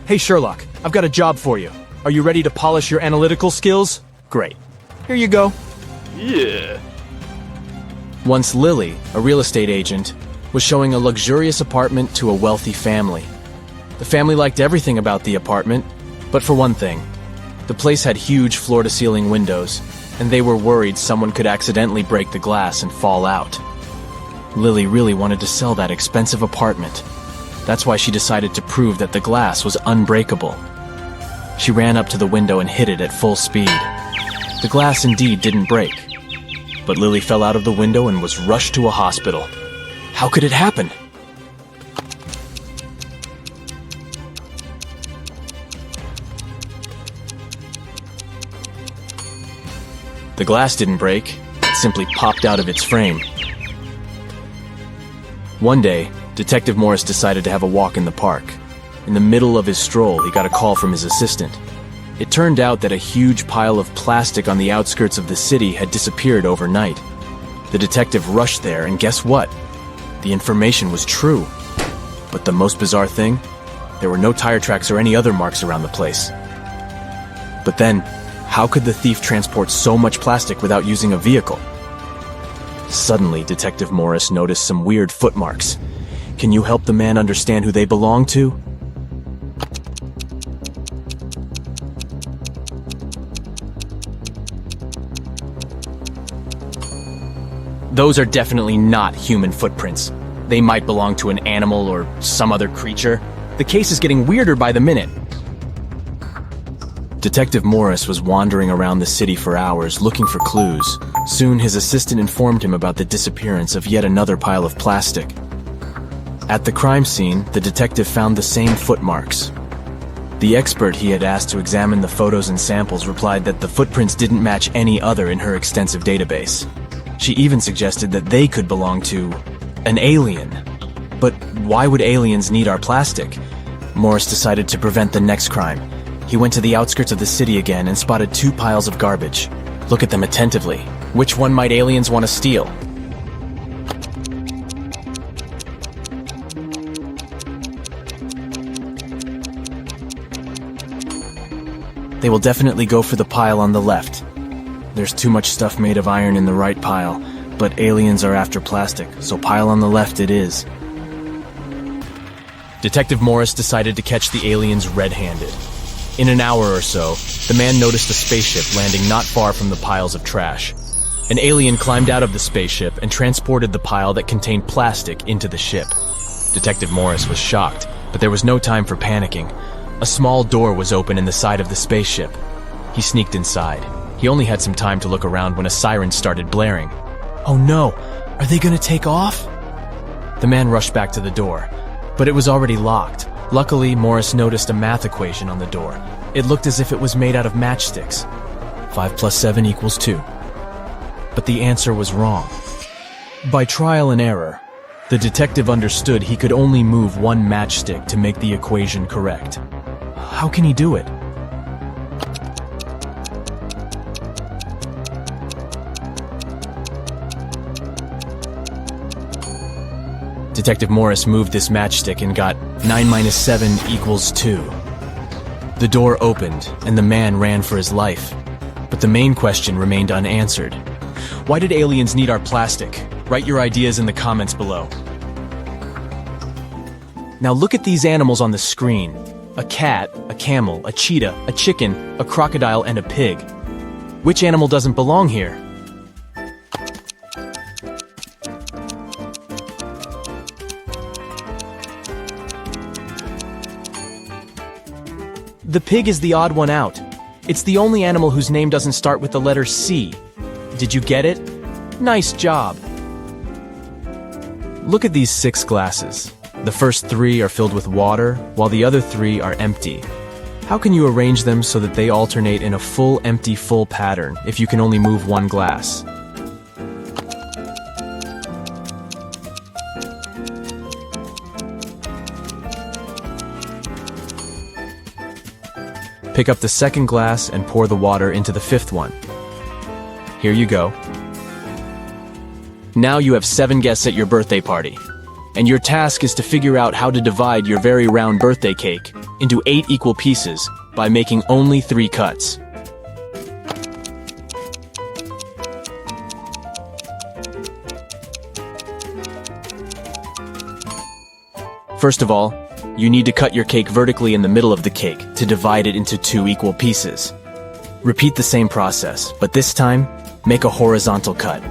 Hey Sherlock, I've got a job for you. Are you ready to polish your analytical skills? Great. Here you go. Yeah. Once Lily, a real estate agent, was showing a luxurious apartment to a wealthy family. The family liked everything about the apartment, but for one thing, the place had huge floor-to-ceiling windows, and they were worried someone could accidentally break the glass and fall out. Lily really wanted to sell that expensive apartment. That's why she decided to prove that the glass was unbreakable. She ran up to the window and hit it at full speed. The glass indeed didn't break, but Lily fell out of the window and was rushed to a hospital. How could it happen? The glass didn't break, it simply popped out of its frame. One day, Detective Morris decided to have a walk in the park. In the middle of his stroll, he got a call from his assistant. It turned out that a huge pile of plastic on the outskirts of the city had disappeared overnight. The detective rushed there, and guess what? The information was true. But the most bizarre thing? There were no tire tracks or any other marks around the place. But then, how could the thief transport so much plastic without using a vehicle? Suddenly, Detective Morris noticed some weird footmarks. Can you help the man understand who they belong to? Those are definitely not human footprints. They might belong to an animal or some other creature. The case is getting weirder by the minute. Detective Morris was wandering around the city for hours looking for clues. Soon his assistant informed him about the disappearance of yet another pile of plastic. At the crime scene, the detective found the same footmarks. The expert he had asked to examine the photos and samples replied that the footprints didn't match any other in her extensive database. She even suggested that they could belong to an alien. But why would aliens need our plastic? Morris decided to prevent the next crime. He went to the outskirts of the city again and spotted 2 piles of garbage. Look at them attentively. Which one might aliens want to steal? They will definitely go for the pile on the left. There's too much stuff made of iron in the right pile, but aliens are after plastic, so pile on the left it is. Detective Morris decided to catch the aliens red-handed. In an hour or so, the man noticed a spaceship landing not far from the piles of trash. An alien climbed out of the spaceship and transported the pile that contained plastic into the ship. Detective Morris was shocked, but there was no time for panicking. A small door was open in the side of the spaceship. He sneaked inside. He only had some time to look around when a siren started blaring. Oh no! Are they gonna take off? The man rushed back to the door, but it was already locked. Luckily, Morris noticed a math equation on the door. It looked as if it was made out of matchsticks. 5 plus 7 equals 2. But the answer was wrong. By trial and error, the detective understood he could only move one matchstick to make the equation correct. How can he do it? Detective Morris moved this matchstick and got 9 minus 7 equals 2. The door opened, and the man ran for his life. But the main question remained unanswered. Why did aliens need our plastic? Write your ideas in the comments below. Now look at these animals on the screen. A cat, a camel, a cheetah, a chicken, a crocodile, and a pig. Which animal doesn't belong here? The pig is the odd one out. It's the only animal whose name doesn't start with the letter C. Did you get it? Nice job! Look at these 6 glasses. The first 3 are filled with water, while the other 3 are empty. How can you arrange them so that they alternate in a full, empty, full pattern if you can only move one glass? Pick up the second glass and pour the water into the 5th one. Here you go. Now you have 7 guests at your birthday party, and your task is to figure out how to divide your very round birthday cake. into 8 equal pieces by making only 3 cuts. First of all, you need to cut your cake vertically in the middle of the cake to divide it into 2 equal pieces. Repeat the same process, but this time, make a horizontal cut.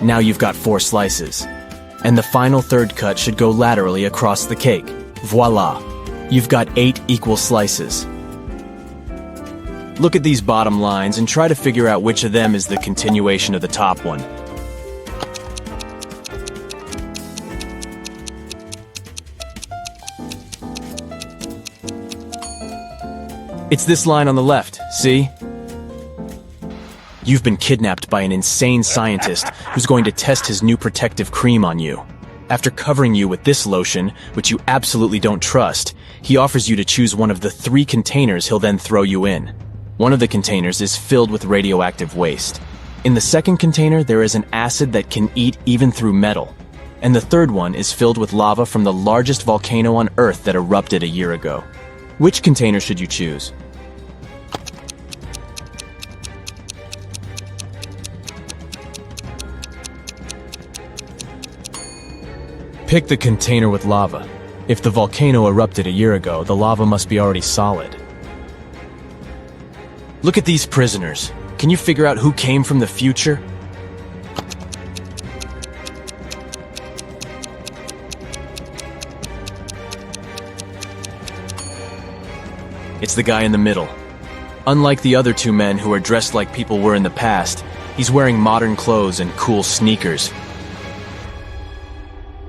Now you've got 4 slices. And the final third cut should go laterally across the cake. Voila! You've got 8 equal slices. Look at these bottom lines and try to figure out which of them is the continuation of the top one. It's this line on the left, see? You've been kidnapped by an insane scientist who's going to test his new protective cream on you. After covering you with this lotion, which you absolutely don't trust, he offers you to choose one of the 3 containers he'll then throw you in. One of the containers is filled with radioactive waste. In the second container, there is an acid that can eat even through metal. And the third one is filled with lava from the largest volcano on Earth that erupted a year ago. Which container should you choose? Pick the container with lava. If the volcano erupted a year ago, the lava must be already solid. Look at these prisoners. Can you figure out who came from the future? It's the guy in the middle. Unlike the other 2 men who are dressed like people were in the past, he's wearing modern clothes and cool sneakers.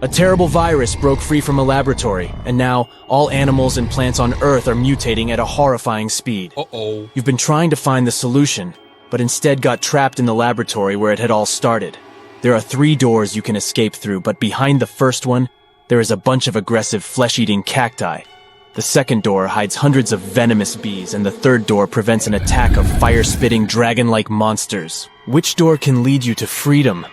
A terrible virus broke free from a laboratory, and now all animals and plants on Earth are mutating at a horrifying speed. Uh-oh. You've been trying to find the solution, but instead got trapped in the laboratory where it had all started. There are 3 doors you can escape through, but behind the first one, there is a bunch of aggressive flesh-eating cacti. The second door hides hundreds of venomous bees, and the third door prevents an attack of fire-spitting dragon-like monsters. Which door can lead you to freedom?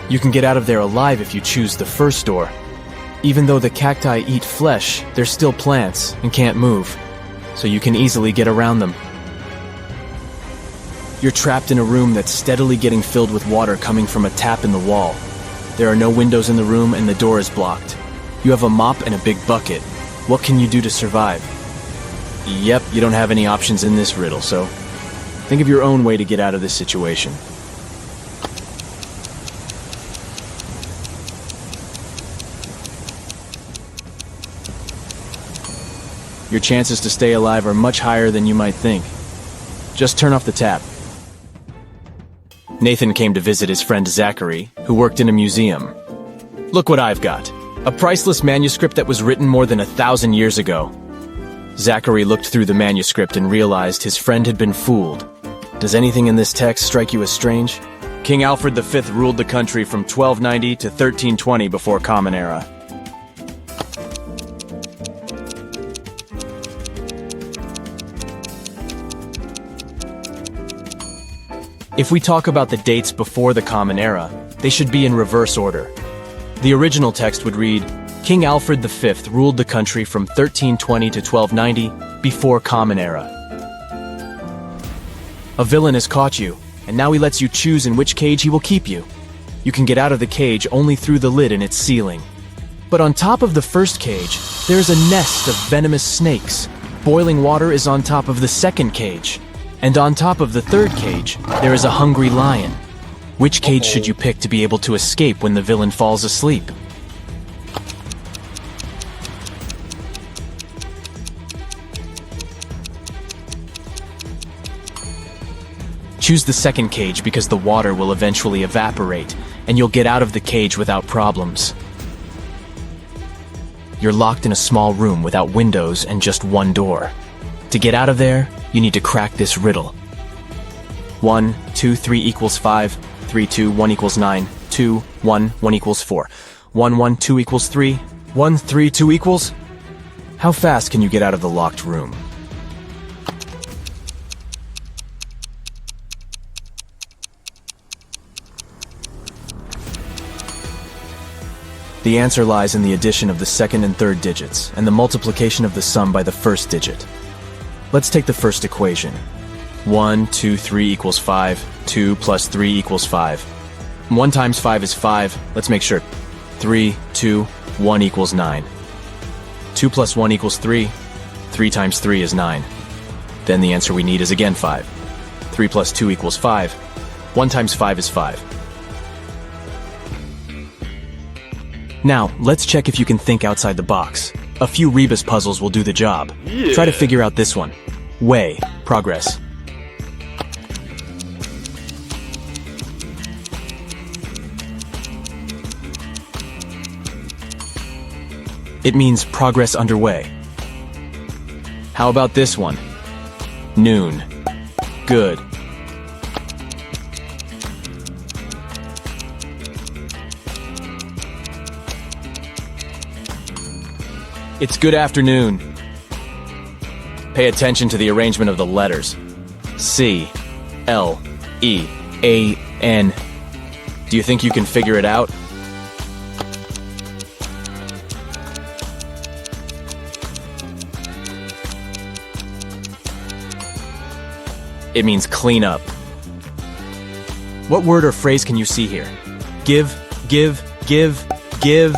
You can get out of there alive if you choose the first door. Even though the cacti eat flesh, they're still plants and can't move, so you can easily get around them. You're trapped in a room that's steadily getting filled with water coming from a tap in the wall. There are no windows in the room and the door is blocked. You have a mop and a big bucket. What can you do to survive? Yep, you don't have any options in this riddle, so think of your own way to get out of this situation. Your chances to stay alive are much higher than you might think. Just turn off the tap. Nathan came to visit his friend Zachary, who worked in a museum. Look what I've got. A priceless manuscript that was written more than 1,000 years ago. Zachary looked through the manuscript and realized his friend had been fooled. Does anything in this text strike you as strange? King Alfred V ruled the country from 1290 to 1320 before Common Era. If we talk about the dates before the Common Era, they should be in reverse order. The original text would read, King Alfred V ruled the country from 1320 to 1290 before Common Era. A villain has caught you, and now he lets you choose in which cage he will keep you. You can get out of the cage only through the lid in its ceiling. But on top of the first cage, there is a nest of venomous snakes. Boiling water is on top of the second cage. And on top of the third cage, there is a hungry lion. Which cage should you pick to be able to escape when the villain falls asleep? Choose the second cage because the water will eventually evaporate, and you'll get out of the cage without problems. You're locked in a small room without windows and just one door. To get out of there, you need to crack this riddle. 1, 2, 3 equals 5, 3, 2, 1 equals 9, 2, 1, 1 equals 4, 1, 1, 2 equals 3, 1, 3, 2 equals? How fast can you get out of the locked room? The answer lies in the addition of the second and third digits, and the multiplication of the sum by the first digit. Let's take the first equation. 1, 2, 3 equals 5. 2 plus 3 equals 5. 1 times 5 is 5. Let's make sure. 3, 2, 1 equals 9. 2 plus 1 equals 3. 3 times 3 is 9. Then the answer we need is again 5. 3 plus 2 equals 5. 1 times 5 is 5. Now, let's check if you can think outside the box. A few rebus puzzles will do the job. Yeah. Try to figure out this one. Way, progress. It means progress underway. How about this one? Noon. Good. It's good afternoon. Pay attention to the arrangement of the letters. C, L, E, A, N. Do you think you can figure it out? It means clean up. What word or phrase can you see here? Give, give, give, give.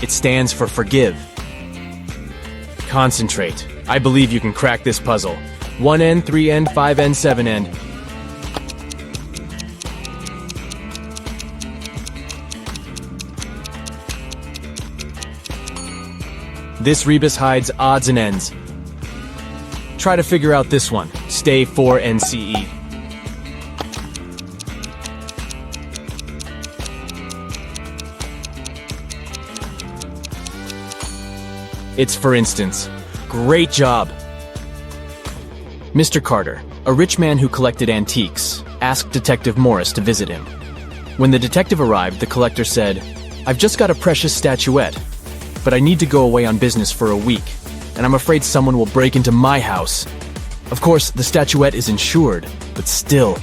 It stands for forgive. Concentrate. I believe you can crack this puzzle. 1N, 3N, 5N, 7N. This rebus hides odds and ends. Try to figure out this one. Stay 4NCE. It's for instance. Great job! Mr. Carter, a rich man who collected antiques, asked Detective Morris to visit him. When the detective arrived, the collector said, "I've just got a precious statuette, but I need to go away on business for a week, and I'm afraid someone will break into my house." Of course, the statuette is insured, but still.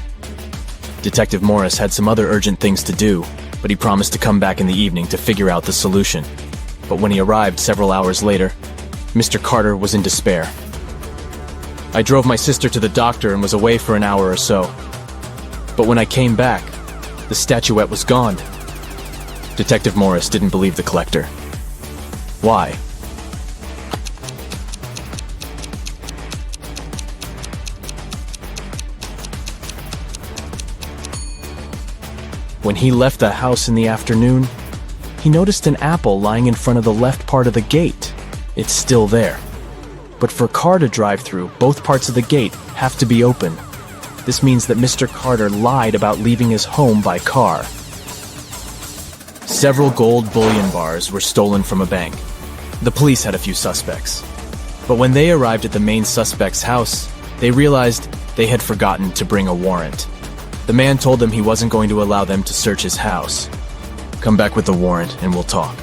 Detective Morris had some other urgent things to do, but he promised to come back in the evening to figure out the solution. But when he arrived several hours later, Mr. Carter was in despair. I drove my sister to the doctor and was away for an hour or so. But when I came back, the statuette was gone. Detective Morris didn't believe the collector. Why? When he left the house in the afternoon, he noticed an apple lying in front of the left part of the gate. It's still there. But for a car to drive through, both parts of the gate have to be open. This means that Mr. Carter lied about leaving his home by car. Several gold bullion bars were stolen from a bank. The police had a few suspects. But when they arrived at the main suspect's house, they realized they had forgotten to bring a warrant. The man told them he wasn't going to allow them to search his house. "Come back with the warrant and we'll talk."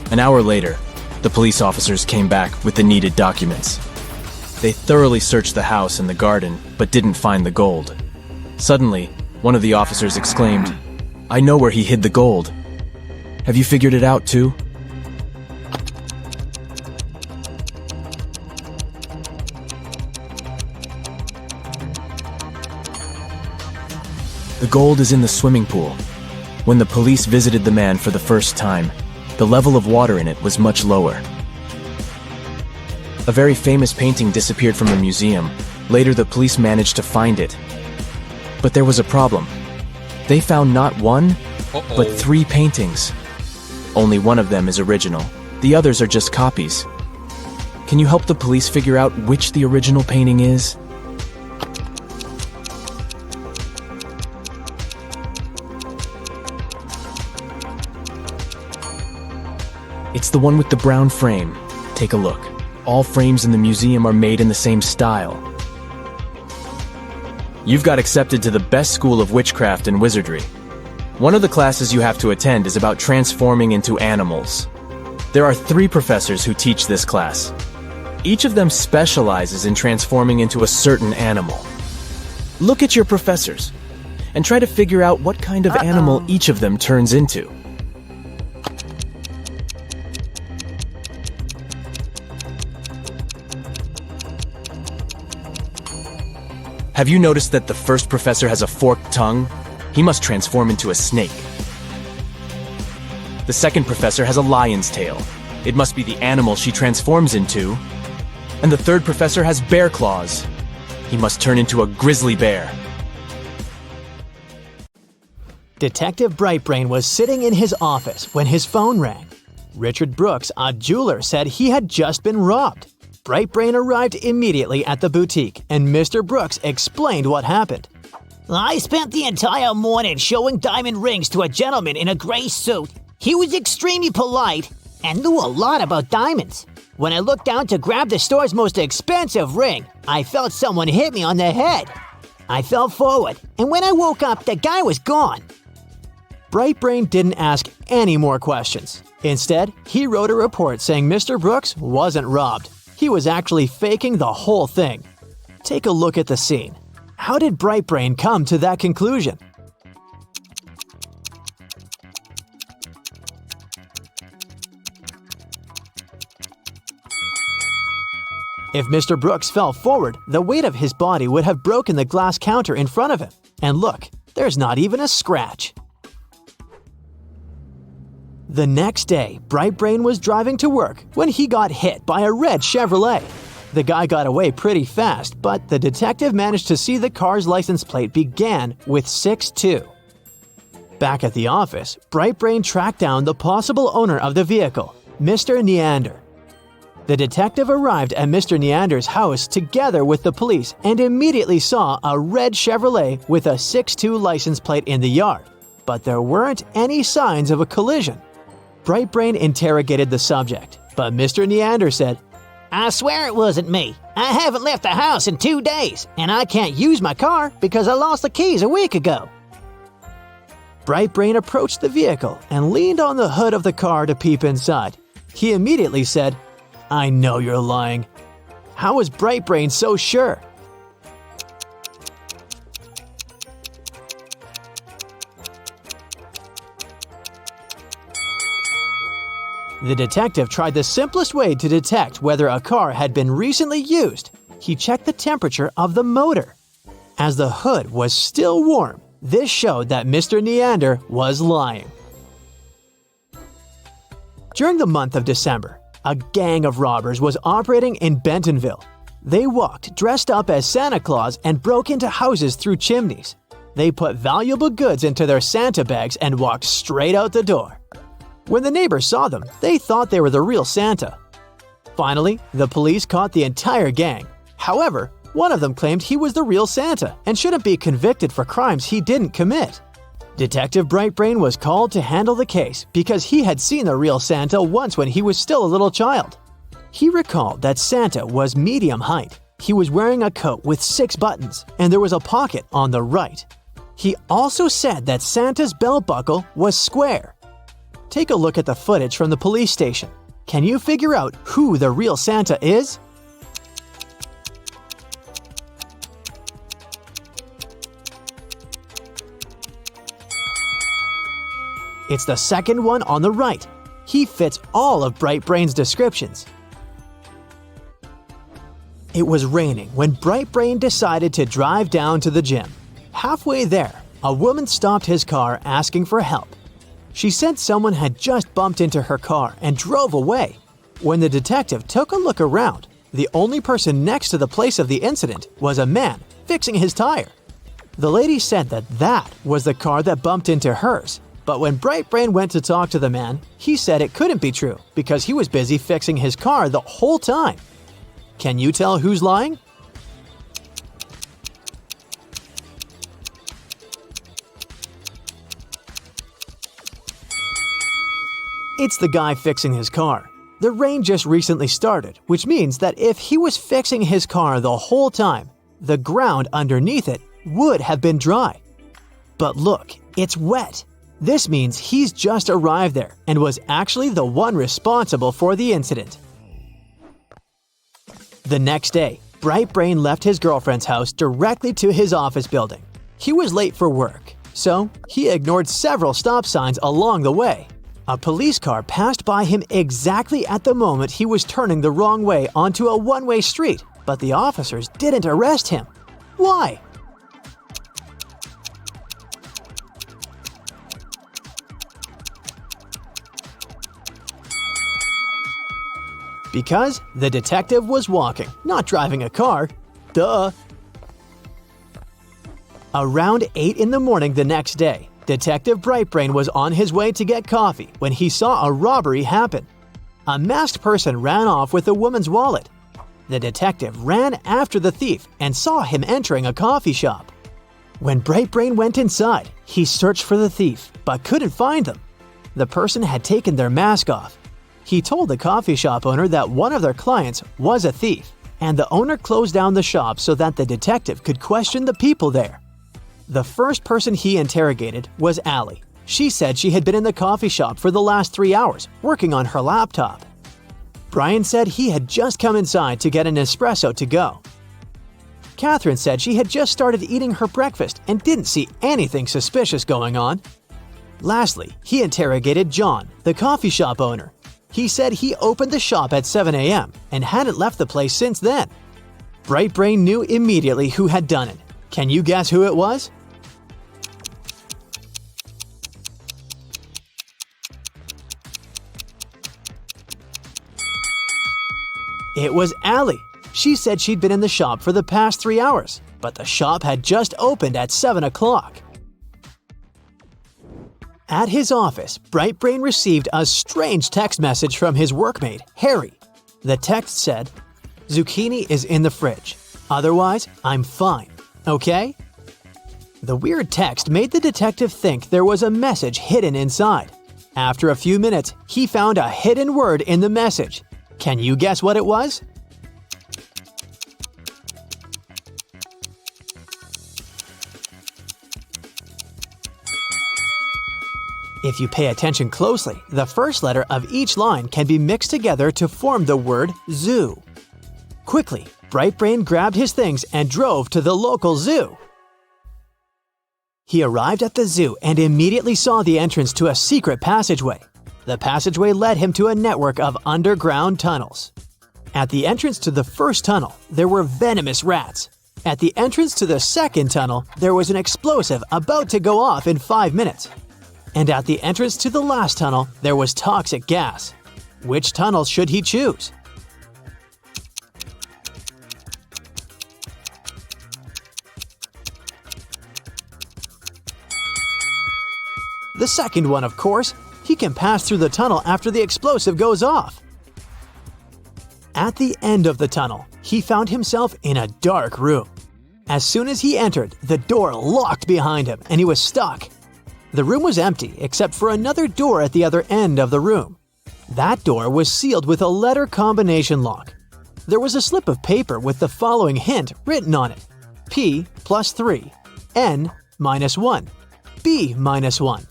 An hour later, the police officers came back with the needed documents. They thoroughly searched the house and the garden, but didn't find the gold. Suddenly, one of the officers exclaimed, "I know where he hid the gold. Have you figured it out too?" The gold is in the swimming pool. When the police visited the man for the first time, the level of water in it was much lower. A very famous painting disappeared from the museum. Later, the police managed to find it. But there was a problem. They found not one, but 3 paintings. Only one of them is original. The others are just copies. Can you help the police figure out which the original painting is? It's the one with the brown frame. Take a look. All frames in the museum are made in the same style. You've got accepted to the best school of witchcraft and wizardry. One of the classes you have to attend is about transforming into animals. There are 3 professors who teach this class. Each of them specializes in transforming into a certain animal. Look at your professors and try to figure out what kind of animal each of them turns into. Have you noticed that the first professor has a forked tongue? He must transform into a snake. The second professor has a lion's tail. It must be the animal she transforms into. And the third professor has bear claws. He must turn into a grizzly bear. Detective Brightbrain was sitting in his office when his phone rang. Richard Brooks, a jeweler, said he had just been robbed. Brightbrain arrived immediately at the boutique, and Mr. Brooks explained what happened. I spent the entire morning showing diamond rings to a gentleman in a gray suit. He was extremely polite and knew a lot about diamonds. When I looked down to grab the store's most expensive ring, I felt someone hit me on the head. I fell forward, and when I woke up, the guy was gone. Brightbrain didn't ask any more questions. Instead, he wrote a report saying Mr. Brooks wasn't robbed. He was actually faking the whole thing. Take a look at the scene. How did Brightbrain come to that conclusion? If Mr. Brooks fell forward, the weight of his body would have broken the glass counter in front of him. And look, there's not even a scratch. The next day, Brightbrain was driving to work when he got hit by a red Chevrolet. The guy got away pretty fast, but the detective managed to see the car's license plate began with 62. Back at the office, Brightbrain tracked down the possible owner of the vehicle, Mr. Neander. The detective arrived at Mr. Neander's house together with the police and immediately saw a red Chevrolet with a 62 license plate in the yard, but there weren't any signs of a collision. Brightbrain interrogated the subject, but Mr. Neander said, I swear it wasn't me. I haven't left the house in 2 days, and I can't use my car because I lost the keys a week ago. Brightbrain approached the vehicle and leaned on the hood of the car to peep inside. He immediately said, I know you're lying. How was Brightbrain so sure? The detective tried the simplest way to detect whether a car had been recently used. He checked the temperature of the motor. As the hood was still warm, this showed that Mr. Neander was lying. During the month of December, a gang of robbers was operating in Bentonville. They walked dressed up as Santa Claus and broke into houses through chimneys. They put valuable goods into their Santa bags and walked straight out the door. When the neighbors saw them, they thought they were the real Santa. Finally, the police caught the entire gang. However, one of them claimed he was the real Santa and shouldn't be convicted for crimes he didn't commit. Detective Brightbrain was called to handle the case because he had seen the real Santa once when he was still a little child. He recalled that Santa was medium height. He was wearing a coat with 6 buttons, and there was a pocket on the right. He also said that Santa's belt buckle was square. Take a look at the footage from the police station. Can you figure out who the real Santa is? It's the second one on the right. He fits all of Brightbrain's descriptions. It was raining when Brightbrain decided to drive down to the gym. Halfway there, a woman stopped his car asking for help. She said someone had just bumped into her car and drove away. When the detective took a look around, the only person next to the place of the incident was a man fixing his tire. The lady said that was the car that bumped into hers. But when Brightbrain went to talk to the man, he said it couldn't be true because he was busy fixing his car the whole time. Can you tell who's lying? It's the guy fixing his car. The rain just recently started, which means that if he was fixing his car the whole time, the ground underneath it would have been dry. But look, it's wet. This means he's just arrived there and was actually the one responsible for the incident. The next day, Bright Brain left his girlfriend's house directly to his office building. He was late for work, so he ignored several stop signs along the way. A police car passed by him exactly at the moment he was turning the wrong way onto a one-way street, but the officers didn't arrest him. Why? Because the detective was walking, not driving a car. Duh. Around 8 in the morning the next day, Detective Brightbrain was on his way to get coffee when he saw a robbery happen. A masked person ran off with a woman's wallet. The detective ran after the thief and saw him entering a coffee shop. When Brightbrain went inside, he searched for the thief, but couldn't find them. The person had taken their mask off. He told the coffee shop owner that one of their clients was a thief, and the owner closed down the shop so that the detective could question the people there. The first person he interrogated was Allie. She said she had been in the coffee shop for the last 3 hours, working on her laptop. Brian said he had just come inside to get an espresso to go. Catherine said she had just started eating her breakfast and didn't see anything suspicious going on. Lastly, he interrogated John, the coffee shop owner. He said he opened the shop at 7 a.m. and hadn't left the place since then. Brightbrain knew immediately who had done it. Can you guess who it was? It was Allie. She said she'd been in the shop for the past 3 hours, but the shop had just opened at 7 o'clock. At his office, Brightbrain received a strange text message from his workmate, Harry. The text said, "Zucchini is in the fridge. Otherwise, I'm fine. Okay?" The weird text made the detective think there was a message hidden inside. After a few minutes, he found a hidden word in the message. Can you guess what it was? If you pay attention closely, the first letter of each line can be mixed together to form the word zoo. Quickly, Brightbrain grabbed his things and drove to the local zoo. He arrived at the zoo and immediately saw the entrance to a secret passageway. The passageway led him to a network of underground tunnels. At the entrance to the first tunnel, there were venomous rats. At the entrance to the second tunnel, there was an explosive about to go off in 5 minutes. And at the entrance to the last tunnel, there was toxic gas. Which tunnel should he choose? The second one, of course. He can pass through the tunnel after the explosive goes off. At the end of the tunnel, he found himself in a dark room. As soon as he entered, the door locked behind him and he was stuck. The room was empty except for another door at the other end of the room. That door was sealed with a letter combination lock. There was a slip of paper with the following hint written on it: P plus 3, N minus 1, B minus 1,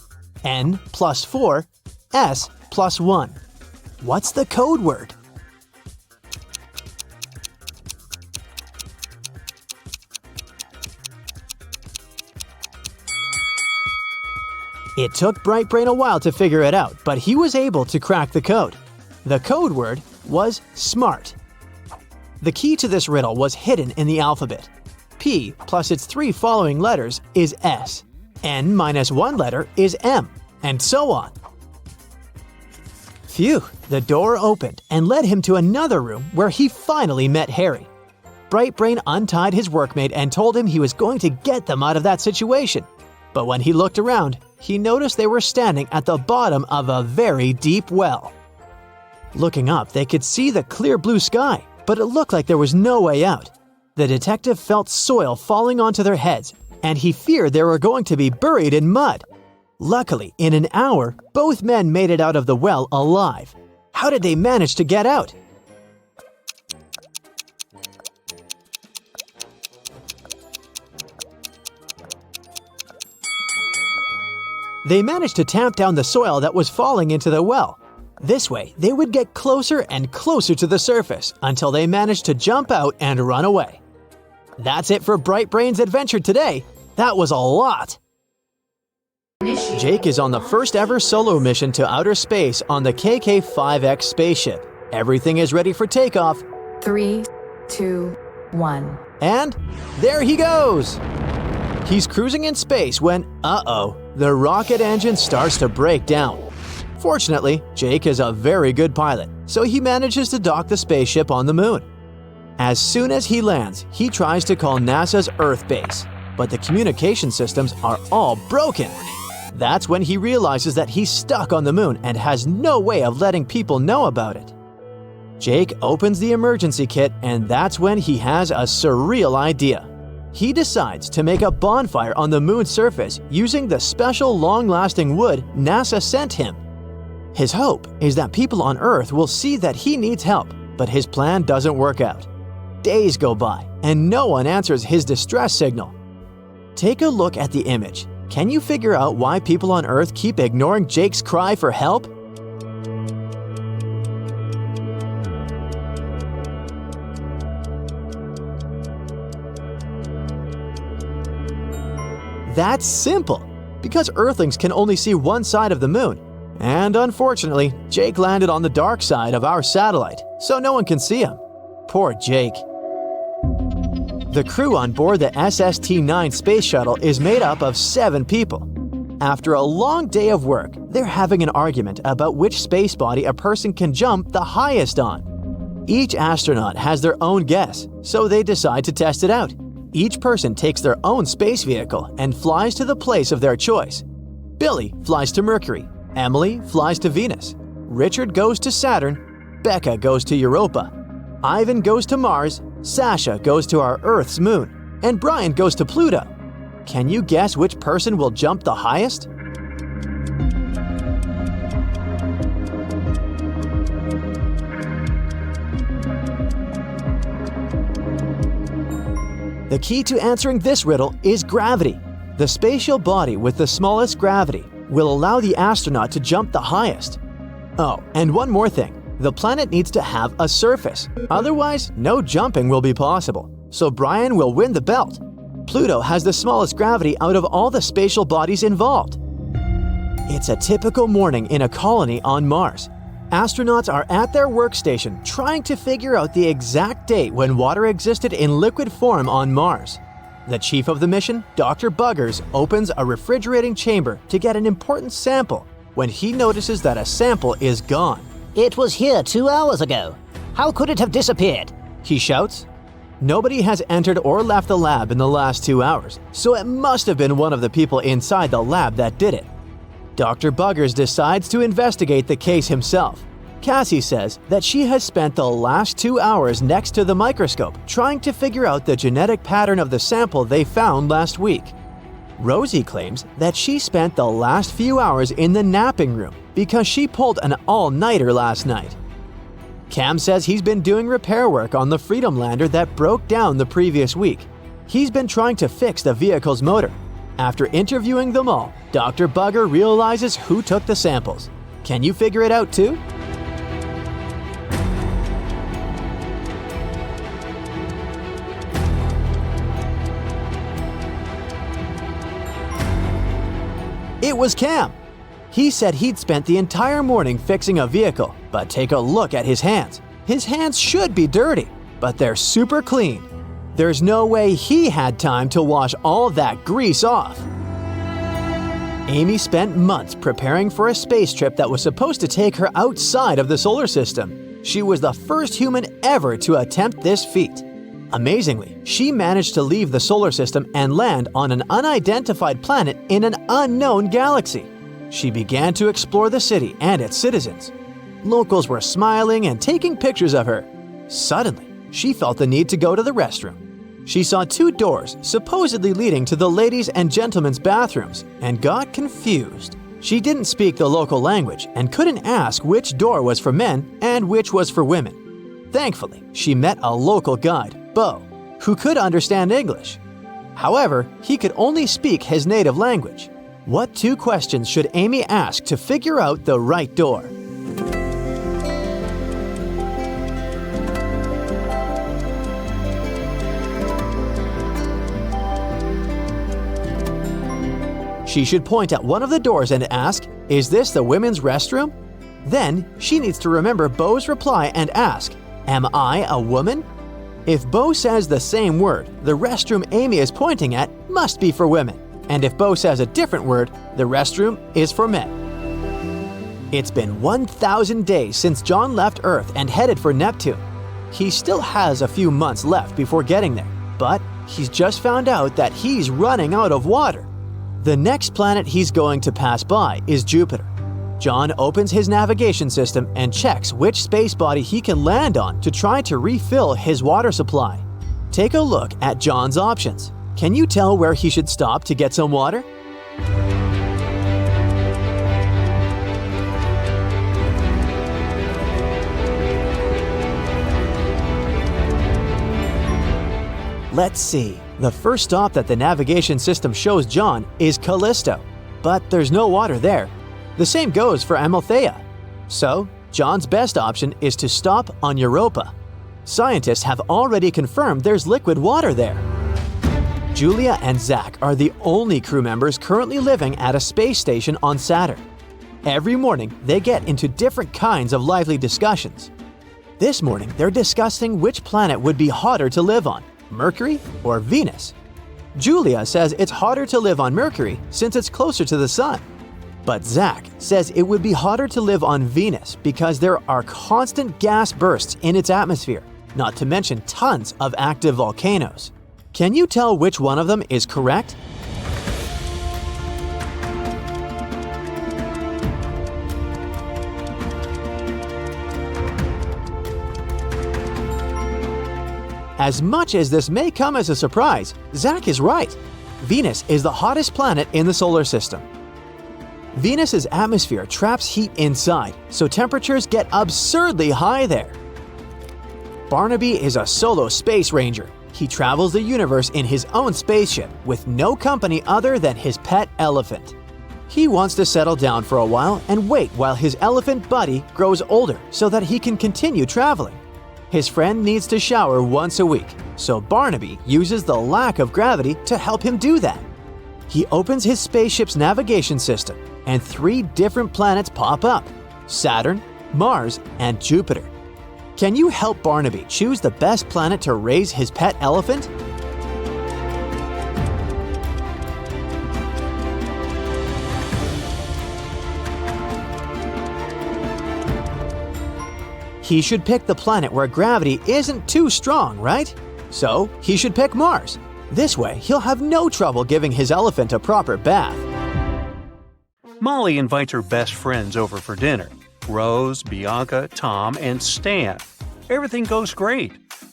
N plus 4, S plus 1. What's the code word? It took Brightbrain a while to figure it out, but he was able to crack the code. The code word was SMART. The key to this riddle was hidden in the alphabet. P plus its 3 following letters is S. N minus 1 letter is M, and so on. Phew, the door opened and led him to another room where he finally met Harry. Brightbrain untied his workmate and told him he was going to get them out of that situation. But when he looked around, he noticed they were standing at the bottom of a very deep well. Looking up, they could see the clear blue sky, but it looked like there was no way out. The detective felt soil falling onto their heads, and he feared they were going to be buried in mud. Luckily, in an hour, both men made it out of the well alive. How did they manage to get out? They managed to tamp down the soil that was falling into the well. This way, they would get closer and closer to the surface until they managed to jump out and run away. That's it for Bright Brain's adventure today. That was a lot! Jake is on the first ever solo mission to outer space on the KK-5X spaceship. Everything is ready for takeoff. 3, 2, 1. And there he goes! He's cruising in space when, the rocket engine starts to break down. Fortunately, Jake is a very good pilot, so he manages to dock the spaceship on the moon. As soon as he lands, he tries to call NASA's Earth base, but the communication systems are all broken. That's when he realizes that he's stuck on the moon and has no way of letting people know about it. Jake opens the emergency kit, and that's when he has a surreal idea. He decides to make a bonfire on the moon's surface using the special long-lasting wood NASA sent him. His hope is that people on Earth will see that he needs help, but his plan doesn't work out. Days go by, and no one answers his distress signal. Take a look at the image. Can you figure out why people on Earth keep ignoring Jake's cry for help? That's simple, because Earthlings can only see one side of the moon. And unfortunately, Jake landed on the dark side of our satellite, so no one can see him. Poor Jake. The crew on board the SST-9 space shuttle is made up of 7 people. After a long day of work, they're having an argument about which space body a person can jump the highest on. Each astronaut has their own guess, so they decide to test it out. Each person takes their own space vehicle and flies to the place of their choice. Billy flies to Mercury, Emily flies to Venus, Richard goes to Saturn, Becca goes to Europa, Ivan goes to Mars, Sasha goes to our Earth's moon, and Brian goes to Pluto. Can you guess which person will jump the highest? The key to answering this riddle is gravity. The spatial body with the smallest gravity will allow the astronaut to jump the highest. Oh, and one more thing. The planet needs to have a surface. Otherwise, no jumping will be possible. So Brian will win the belt. Pluto has the smallest gravity out of all the spatial bodies involved. It's a typical morning in a colony on Mars. Astronauts are at their workstation trying to figure out the exact date when water existed in liquid form on Mars. The chief of the mission, Dr. Buggers, opens a refrigerating chamber to get an important sample when he notices that a sample is gone. It was here 2 hours ago. How could it have disappeared? He shouts. Nobody has entered or left the lab in the last 2 hours, so it must have been one of the people inside the lab that did it. Dr. Buggers decides to investigate the case himself. Cassie says that she has spent the last 2 hours next to the microscope trying to figure out the genetic pattern of the sample they found last week. Rosie claims that she spent the last few hours in the napping room because she pulled an all-nighter last night. Cam says he's been doing repair work on the Freedom Lander that broke down the previous week. He's been trying to fix the vehicle's motor. After interviewing them all, Dr. Bugger realizes who took the samples. Can you figure it out too? It was Cam. He said he'd spent the entire morning fixing a vehicle, but take a look at his hands. His hands should be dirty, but they're super clean. There's no way he had time to wash all that grease off. Amy spent months preparing for a space trip that was supposed to take her outside of the solar system. She was the first human ever to attempt this feat. Amazingly, she managed to leave the solar system and land on an unidentified planet in an unknown galaxy. She began to explore the city and its citizens. Locals were smiling and taking pictures of her. Suddenly, she felt the need to go to the restroom. She saw 2 doors supposedly leading to the ladies' and gentlemen's bathrooms and got confused. She didn't speak the local language and couldn't ask which door was for men and which was for women. Thankfully, she met a local guide, Bo, who could understand English. However, he could only speak his native language. What 2 questions should Amy ask to figure out the right door? She should point at one of the doors and ask, "Is this the women's restroom?" Then, she needs to remember Bo's reply and ask, "Am I a woman?" If Bo says the same word, the restroom Amy is pointing at must be for women. And if Bo says a different word, the restroom is for men. It's been 1,000 days since John left Earth and headed for Neptune. He still has a few months left before getting there, but he's just found out that he's running out of water. The next planet he's going to pass by is Jupiter. John opens his navigation system and checks which space body he can land on to try to refill his water supply. Take a look at John's options. Can you tell where he should stop to get some water? Let's see. The first stop that the navigation system shows John is Callisto, but there's no water there. The same goes for Amalthea. So, John's best option is to stop on Europa. Scientists have already confirmed there's liquid water there. Julia and Zach are the only crew members currently living at a space station on Saturn. Every morning, they get into different kinds of lively discussions. This morning, they're discussing which planet would be hotter to live on, Mercury or Venus. Julia says it's harder to live on Mercury since it's closer to the sun. But Zach says it would be hotter to live on Venus because there are constant gas bursts in its atmosphere, not to mention tons of active volcanoes. Can you tell which one of them is correct? As much as this may come as a surprise, Zach is right. Venus is the hottest planet in the solar system. Venus's atmosphere traps heat inside, so temperatures get absurdly high there. Barnaby is a solo space ranger. He travels the universe in his own spaceship with no company other than his pet elephant. He wants to settle down for a while and wait while his elephant buddy grows older so that he can continue traveling. His friend needs to shower once a week, so Barnaby uses the lack of gravity to help him do that. He opens his spaceship's navigation system, and 3 different planets pop up: Saturn, Mars, and Jupiter. Can you help Barnaby choose the best planet to raise his pet elephant? He should pick the planet where gravity isn't too strong, right? So, he should pick Mars. This way, he'll have no trouble giving his elephant a proper bath. Molly invites her best friends over for dinner: Rose, Bianca, Tom, and Stan. Everything goes great.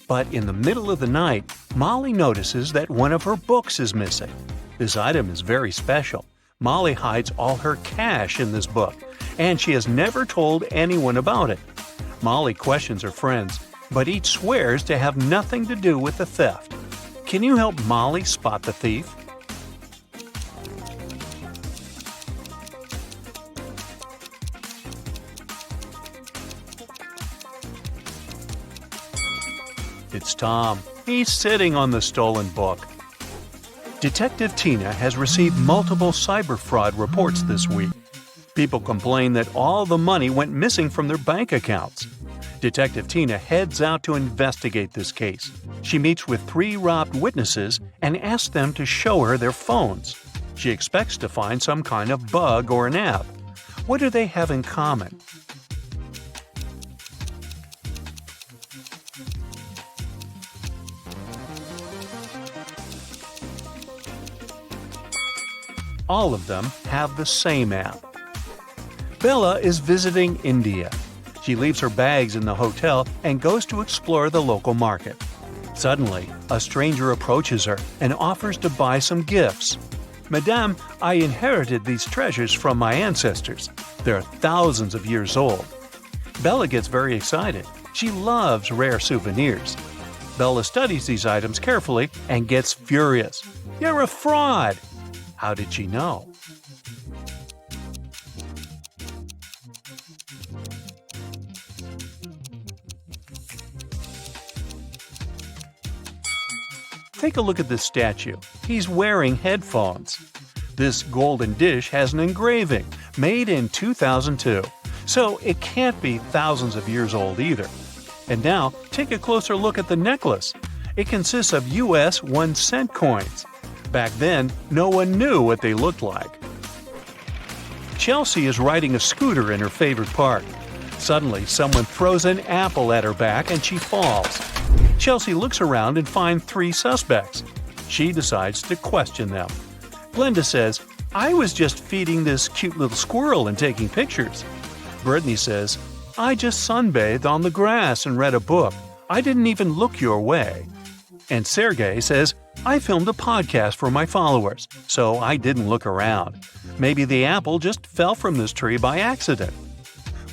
But in the middle of the night, Molly notices that one of her books is missing. This item is very special. Molly hides all her cash in this book, and she has never told anyone about it. Molly questions her friends, but each swears to have nothing to do with the theft. Can you help Molly spot the thief? It's Tom. He's sitting on the stolen book. Detective Tina has received multiple cyber fraud reports this week. People complain that all the money went missing from their bank accounts. Detective Tina heads out to investigate this case. She meets with 3 robbed witnesses and asks them to show her their phones. She expects to find some kind of bug or an app. What do they have in common? All of them have the same app. Bella is visiting India. She leaves her bags in the hotel and goes to explore the local market. Suddenly, a stranger approaches her and offers to buy some gifts. "Madame, I inherited these treasures from my ancestors. They're thousands of years old." Bella gets very excited. She loves rare souvenirs. Bella studies these items carefully and gets furious. "You're a fraud!" How did she know? Take a look at this statue. He's wearing headphones. This golden dish has an engraving made in 2002, so it can't be thousands of years old either. And now, take a closer look at the necklace. It consists of US 1-cent coins. Back then, no one knew what they looked like. Chelsea is riding a scooter in her favorite park. Suddenly, someone throws an apple at her back and she falls. Chelsea looks around and finds 3 suspects. She decides to question them. Glenda says, "I was just feeding this cute little squirrel and taking pictures." Brittany says, "I just sunbathed on the grass and read a book. I didn't even look your way." And Sergey says, "I filmed a podcast for my followers, so I didn't look around. Maybe the apple just fell from this tree by accident."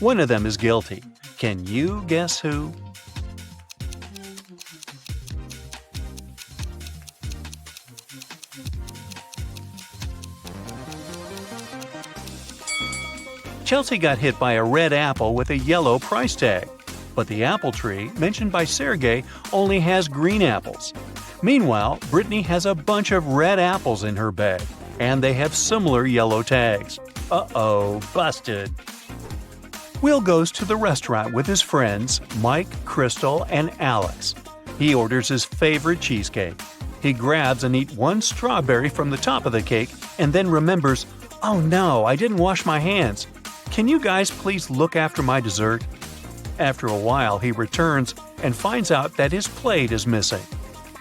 One of them is guilty. Can you guess who? Chelsea got hit by a red apple with a yellow price tag. But the apple tree, mentioned by Sergey, only has green apples. Meanwhile, Brittany has a bunch of red apples in her bag, and they have similar yellow tags. Uh-oh, busted. Will goes to the restaurant with his friends, Mike, Crystal, and Alex. He orders his favorite cheesecake. He grabs and eats 1 strawberry from the top of the cake and then remembers, "Oh no, I didn't wash my hands. Can you guys please look after my dessert?" After a while, he returns and finds out that his plate is missing.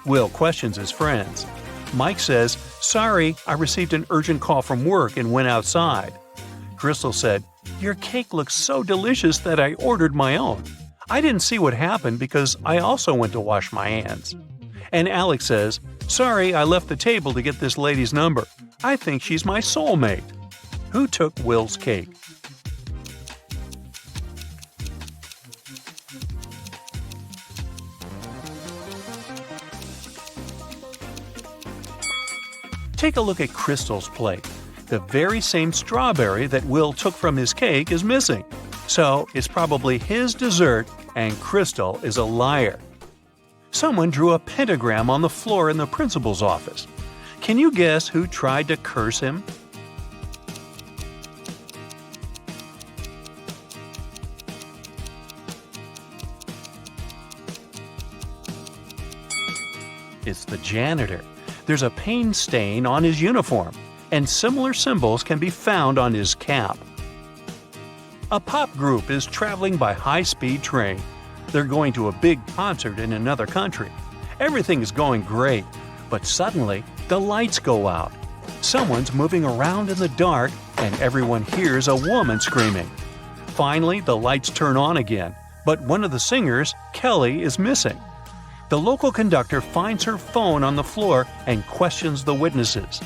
Will questions his friends. Mike says, "Sorry, I received an urgent call from work and went outside." Crystal said, "Your cake looks so delicious that I ordered my own. I didn't see what happened because I also went to wash my hands." And Alex says, "Sorry, I left the table to get this lady's number. I think she's my soulmate." Who took Will's cake? Take a look at Crystal's plate. The very same strawberry that Will took from his cake is missing. So it's probably his dessert and Crystal is a liar. Someone drew a pentagram on the floor in the principal's office. Can you guess who tried to curse him? It's the janitor. There's a paint stain on his uniform, and similar symbols can be found on his cap. A pop group is traveling by high-speed train. They're going to a big concert in another country. Everything is going great, but suddenly the lights go out. Someone's moving around in the dark, and everyone hears a woman screaming. Finally, the lights turn on again, but one of the singers, Kelly, is missing. The local conductor finds her phone on the floor and questions the witnesses.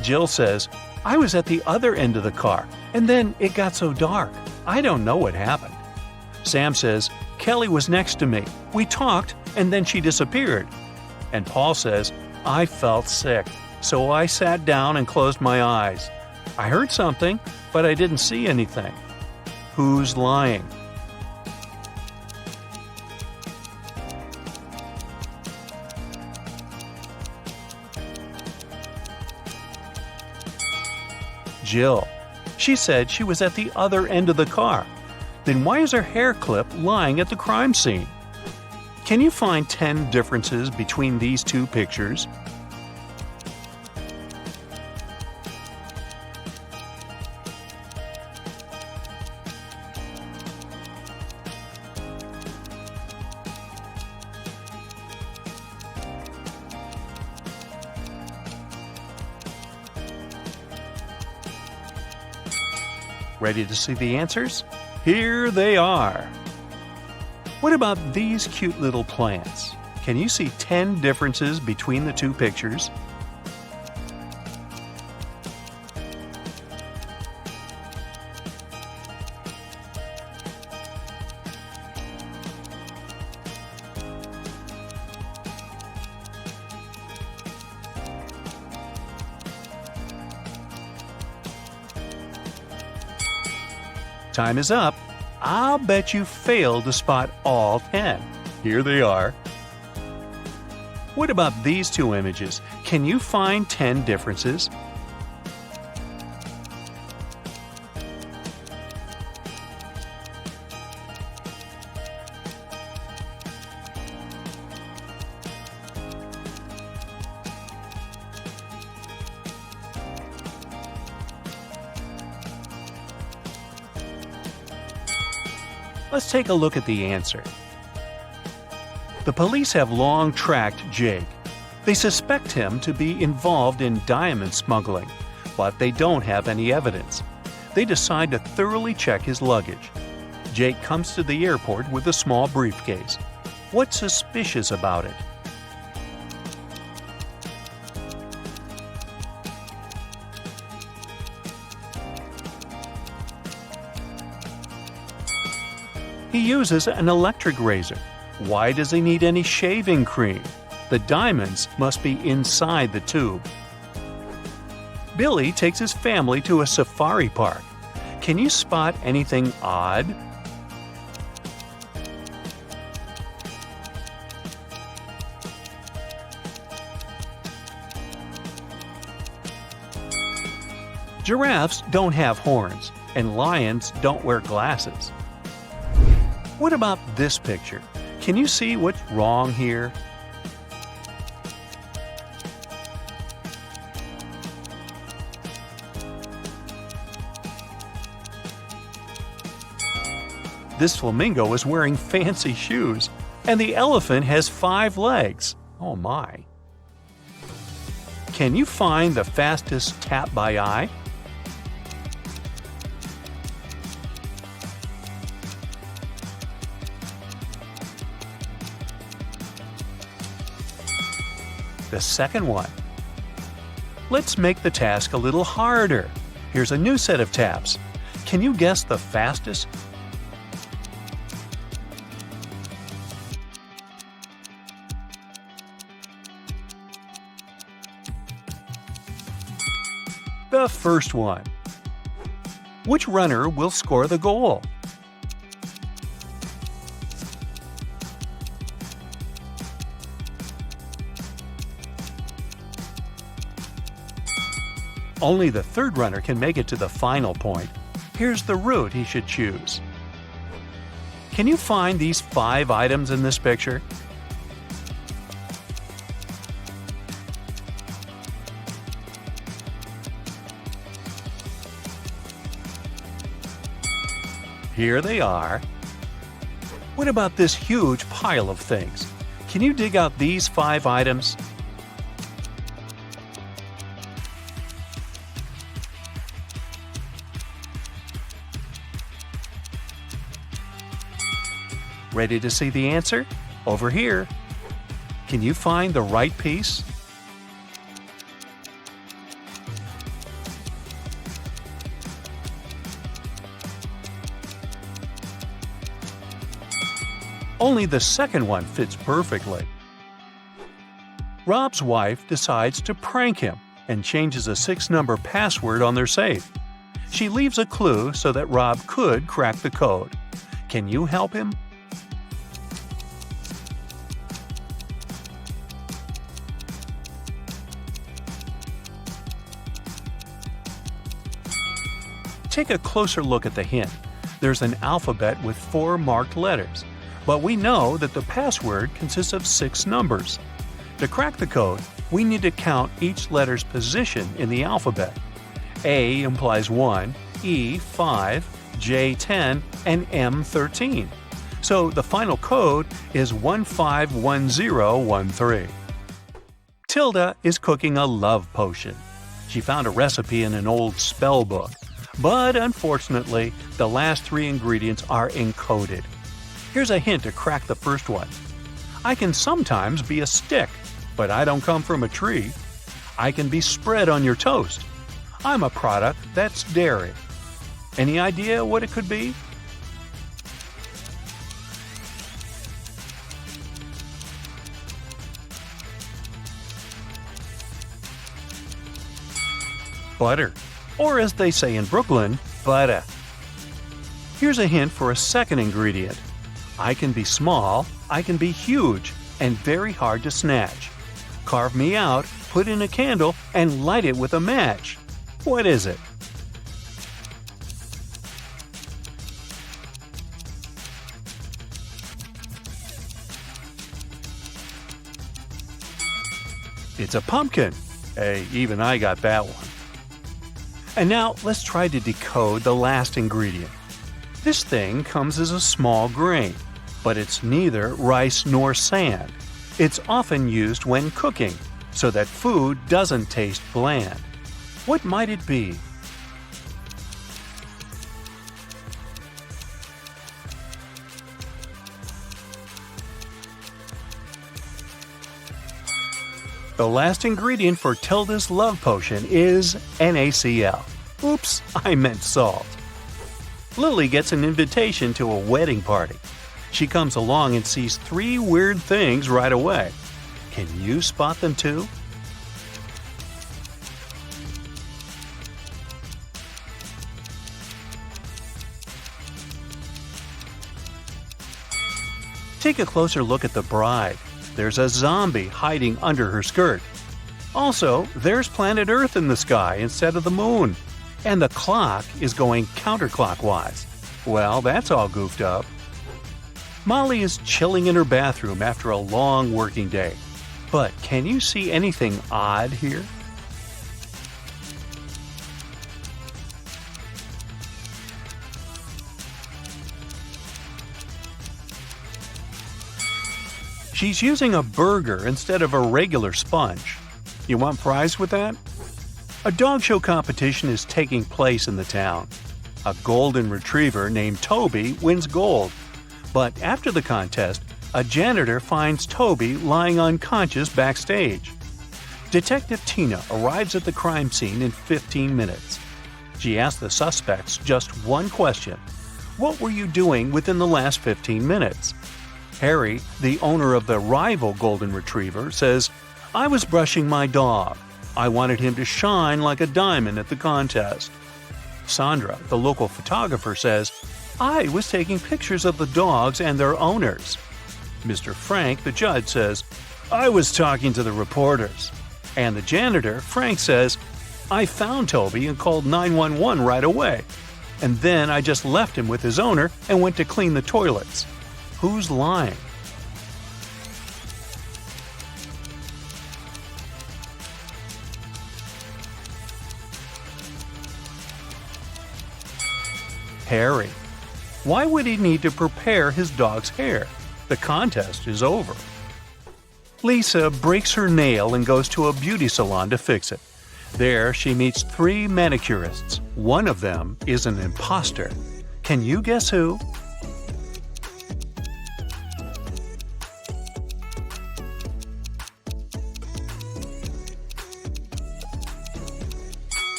Jill says, "I was at the other end of the car, and then it got so dark. I don't know what happened." Sam says, "Kelly was next to me. We talked, and then she disappeared." And Paul says, "I felt sick, so I sat down and closed my eyes. I heard something, but I didn't see anything." Who's lying? Jill. She said she was at the other end of the car. Then why is her hair clip lying at the crime scene? Can you find 10 differences between these two pictures? Ready to see the answers? Here they are. What about these cute little plants? Can you see 10 differences between the two pictures? Time is up. I'll bet you failed to spot all 10. Here they are. What about these two images? Can you find 10 differences? Let's take a look at the answer. The police have long tracked Jake. They suspect him to be involved in diamond smuggling, but they don't have any evidence. They decide to thoroughly check his luggage. Jake comes to the airport with a small briefcase. What's suspicious about it? He uses an electric razor. Why does he need any shaving cream? The diamonds must be inside the tube. Billy takes his family to a safari park. Can you spot anything odd? Giraffes don't have horns, and lions don't wear glasses. What about this picture? Can you see what's wrong here? This flamingo is wearing fancy shoes, and the elephant has 5 legs. Oh my. Can you find the fastest tap by eye? The second one. Let's make the task a little harder. Here's a new set of taps. Can you guess the fastest? The first one. Which runner will score the goal? Only the third runner can make it to the final point. Here's the route he should choose. Can you find these 5 items in this picture? Here they are. What about this huge pile of things? Can you dig out these 5 items? Ready to see the answer? Over here. Can you find the right piece? Only the second one fits perfectly. Rob's wife decides to prank him and changes a 6-number password on their safe. She leaves a clue so that Rob could crack the code. Can you help him? Take a closer look at the hint. There's an alphabet with 4 marked letters, but we know that the password consists of 6 numbers. To crack the code, we need to count each letter's position in the alphabet. A implies 1, E 5, J 10, and M 13. So the final code is 151013. Tilda is cooking a love potion. She found a recipe in an old spell book. But unfortunately, the last 3 ingredients are encoded. Here's a hint to crack the first one. I can sometimes be a stick, but I don't come from a tree. I can be spread on your toast. I'm a product that's dairy. Any idea what it could be? Butter. Or as they say in Brooklyn, butter. Here's a hint for a second ingredient. I can be small, I can be huge, and very hard to snatch. Carve me out, put in a candle, and light it with a match. What is it? It's a pumpkin. Hey, even I got that one. And now let's try to decode the last ingredient. This thing comes as a small grain, but it's neither rice nor sand. It's often used when cooking, so that food doesn't taste bland. What might it be? The last ingredient for Tilda's love potion is NaCl. Oops, I meant salt. Lily gets an invitation to a wedding party. She comes along and sees 3 weird things right away. Can you spot them too? Take a closer look at the bride. There's a zombie hiding under her skirt. Also, there's planet Earth in the sky instead of the moon. And the clock is going counterclockwise. Well, that's all goofed up. Molly is chilling in her bathroom after a long working day. But can you see anything odd here? She's using a burger instead of a regular sponge. You want fries with that? A dog show competition is taking place in the town. A golden retriever named Toby wins gold. But after the contest, a janitor finds Toby lying unconscious backstage. Detective Tina arrives at the crime scene in 15 minutes. She asks the suspects just one question. What were you doing within the last 15 minutes? Harry, the owner of the rival golden retriever, says, "I was brushing my dog. I wanted him to shine like a diamond at the contest." Sandra, the local photographer, says, "I was taking pictures of the dogs and their owners." Mr. Frank, the judge, says, "I was talking to the reporters." And the janitor, Frank, says, "I found Toby and called 911 right away. And then I just left him with his owner and went to clean the toilets." Who's lying? Harry. Why would he need to prepare his dog's hair? The contest is over. Lisa breaks her nail and goes to a beauty salon to fix it. There, she meets 3 manicurists. One of them is an imposter. Can you guess who?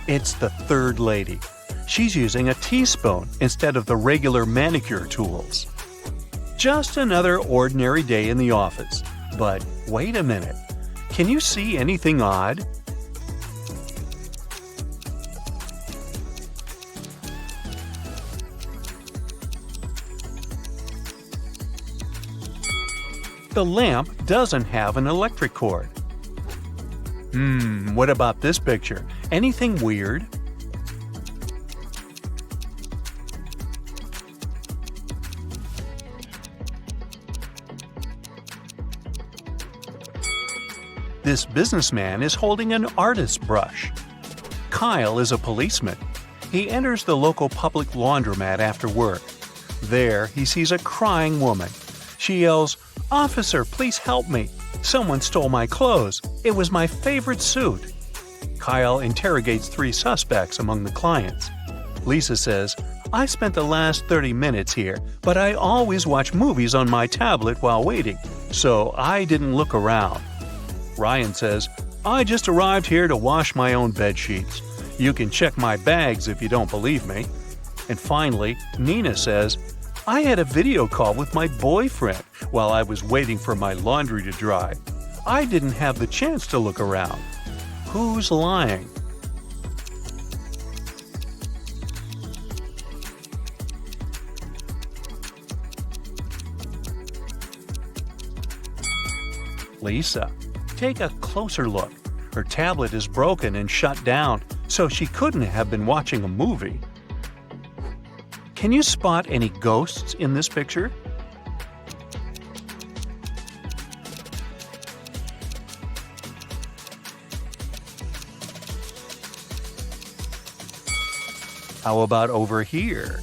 It's the third lady. She's using a teaspoon instead of the regular manicure tools. Just another ordinary day in the office. But wait a minute. Can you see anything odd? The lamp doesn't have an electric cord. What about this picture? Anything weird? This businessman is holding an artist's brush. Kyle is a policeman. He enters the local public laundromat after work. There, he sees a crying woman. She yells, "Officer, please help me. Someone stole my clothes. It was my favorite suit." Kyle interrogates 3 suspects among the clients. Lisa says, "I spent the last 30 minutes here, but I always watch movies on my tablet while waiting, so I didn't look around." Ryan says, "I just arrived here to wash my own bed sheets. You can check my bags if you don't believe me." And finally, Nina says, "I had a video call with my boyfriend while I was waiting for my laundry to dry. I didn't have the chance to look around." Who's lying? Lisa. Take a closer look. Her tablet is broken and shut down, so she couldn't have been watching a movie. Can you spot any ghosts in this picture? How about over here?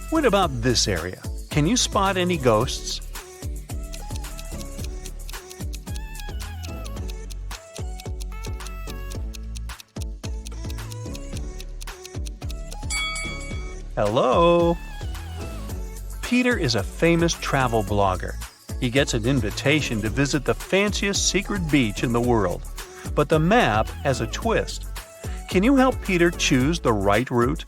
What about this area? Can you spot any ghosts? Hello? Peter is a famous travel blogger. He gets an invitation to visit the fanciest secret beach in the world. But the map has a twist. Can you help Peter choose the right route?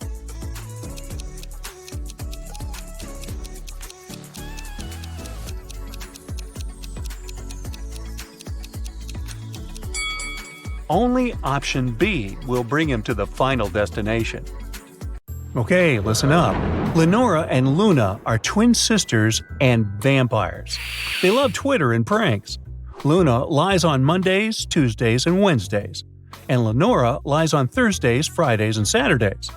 Only option B will bring him to the final destination. Okay, listen up. Lenora and Luna are twin sisters and vampires. They love Twitter and pranks. Luna lies on Mondays, Tuesdays, and Wednesdays, and Lenora lies on Thursdays, Fridays, and Saturdays.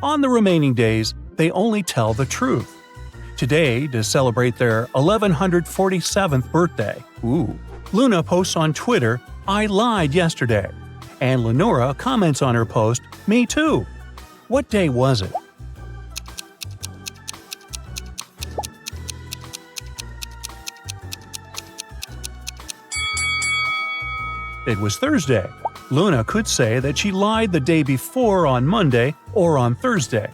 On the remaining days, they only tell the truth. Today, to celebrate their 1147th birthday, Luna posts on Twitter, "I lied yesterday," and Lenora comments on her post, "Me too." What day was it? It was Thursday. Luna could say that she lied the day before on Monday or on Thursday,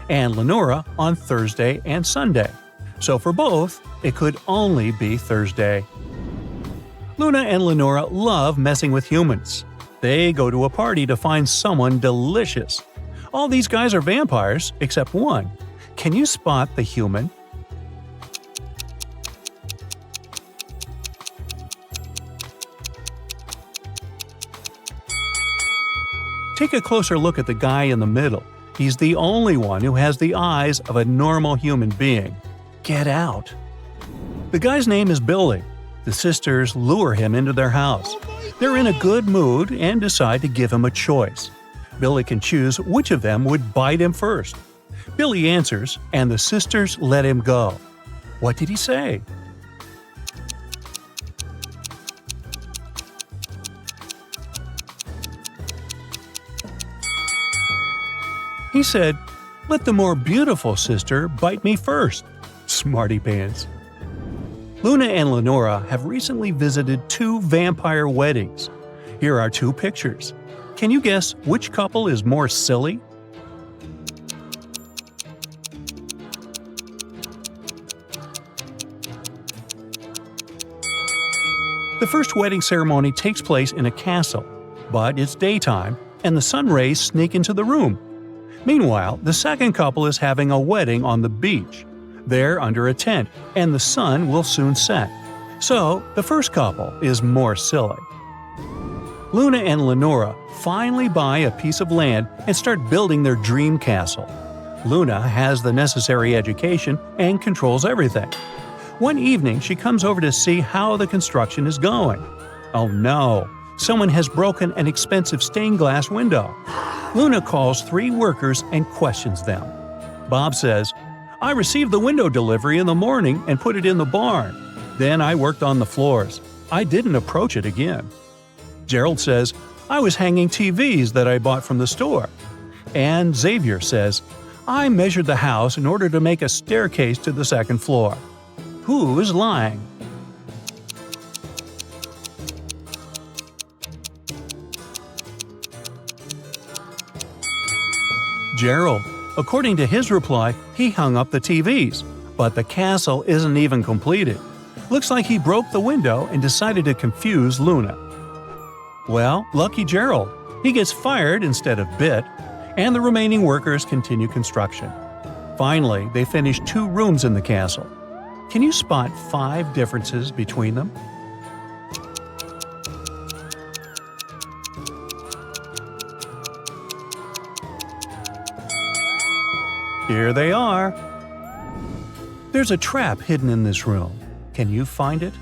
and Lenora on Thursday and Sunday. So for both, it could only be Thursday. Luna and Lenora love messing with humans. They go to a party to find someone delicious. All these guys are vampires, except one. Can you spot the human? Take a closer look at the guy in the middle. He's the only one who has the eyes of a normal human being. Get out. The guy's name is Billy. The sisters lure him into their house. They're in a good mood and decide to give him a choice. Billy can choose which of them would bite him first. Billy answers, and the sisters let him go. What did he say? He said, "Let the more beautiful sister bite me first." Smarty pants. Luna and Lenora have recently visited 2 vampire weddings. Here are 2 pictures. Can you guess which couple is more silly? The first wedding ceremony takes place in a castle, but it's daytime and the sun rays sneak into the room. Meanwhile, the second couple is having a wedding on the beach. They're under a tent, and the sun will soon set. So, the first couple is more silly. Luna and Lenora finally buy a piece of land and start building their dream castle. Luna has the necessary education and controls everything. One evening, she comes over to see how the construction is going. Oh no! Someone has broken an expensive stained glass window. Luna calls 3 workers and questions them. Bob says, "I received the window delivery in the morning and put it in the barn. Then I worked on the floors. I didn't approach it again." Gerald says, "I was hanging TVs that I bought from the store." And Xavier says, "I measured the house in order to make a staircase to the second floor." Who is lying? Gerald. According to his reply, he hung up the TVs, but the castle isn't even completed. Looks like he broke the window and decided to confuse Luna. Well, lucky Gerald. He gets fired instead of bit, and the remaining workers continue construction. Finally, they finish 2 rooms in the castle. Can you spot 5 differences between them? Here they are. There's a trap hidden in this room. Can you find it?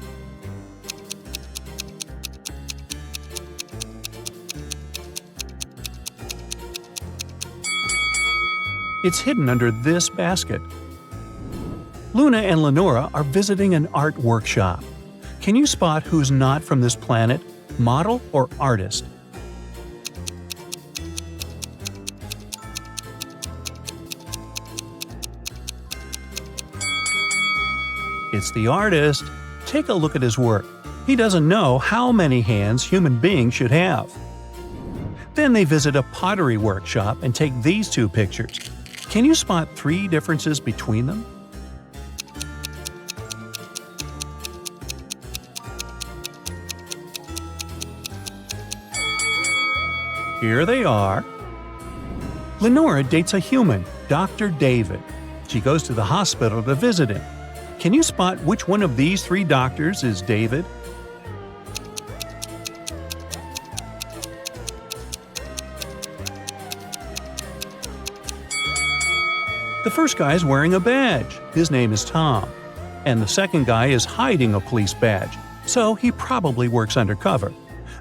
It's hidden under this basket. Luna and Lenora are visiting an art workshop. Can you spot who's not from this planet, model or artist? It's the artist. Take a look at his work. He doesn't know how many hands human beings should have. Then they visit a pottery workshop and take these two pictures. Can you spot 3 differences between them? Here they are. Lenora dates a human, Dr. David. She goes to the hospital to visit him. Can you spot which one of these 3 doctors is David? The first guy is wearing a badge. His name is Tom. And the second guy is hiding a police badge, so he probably works undercover.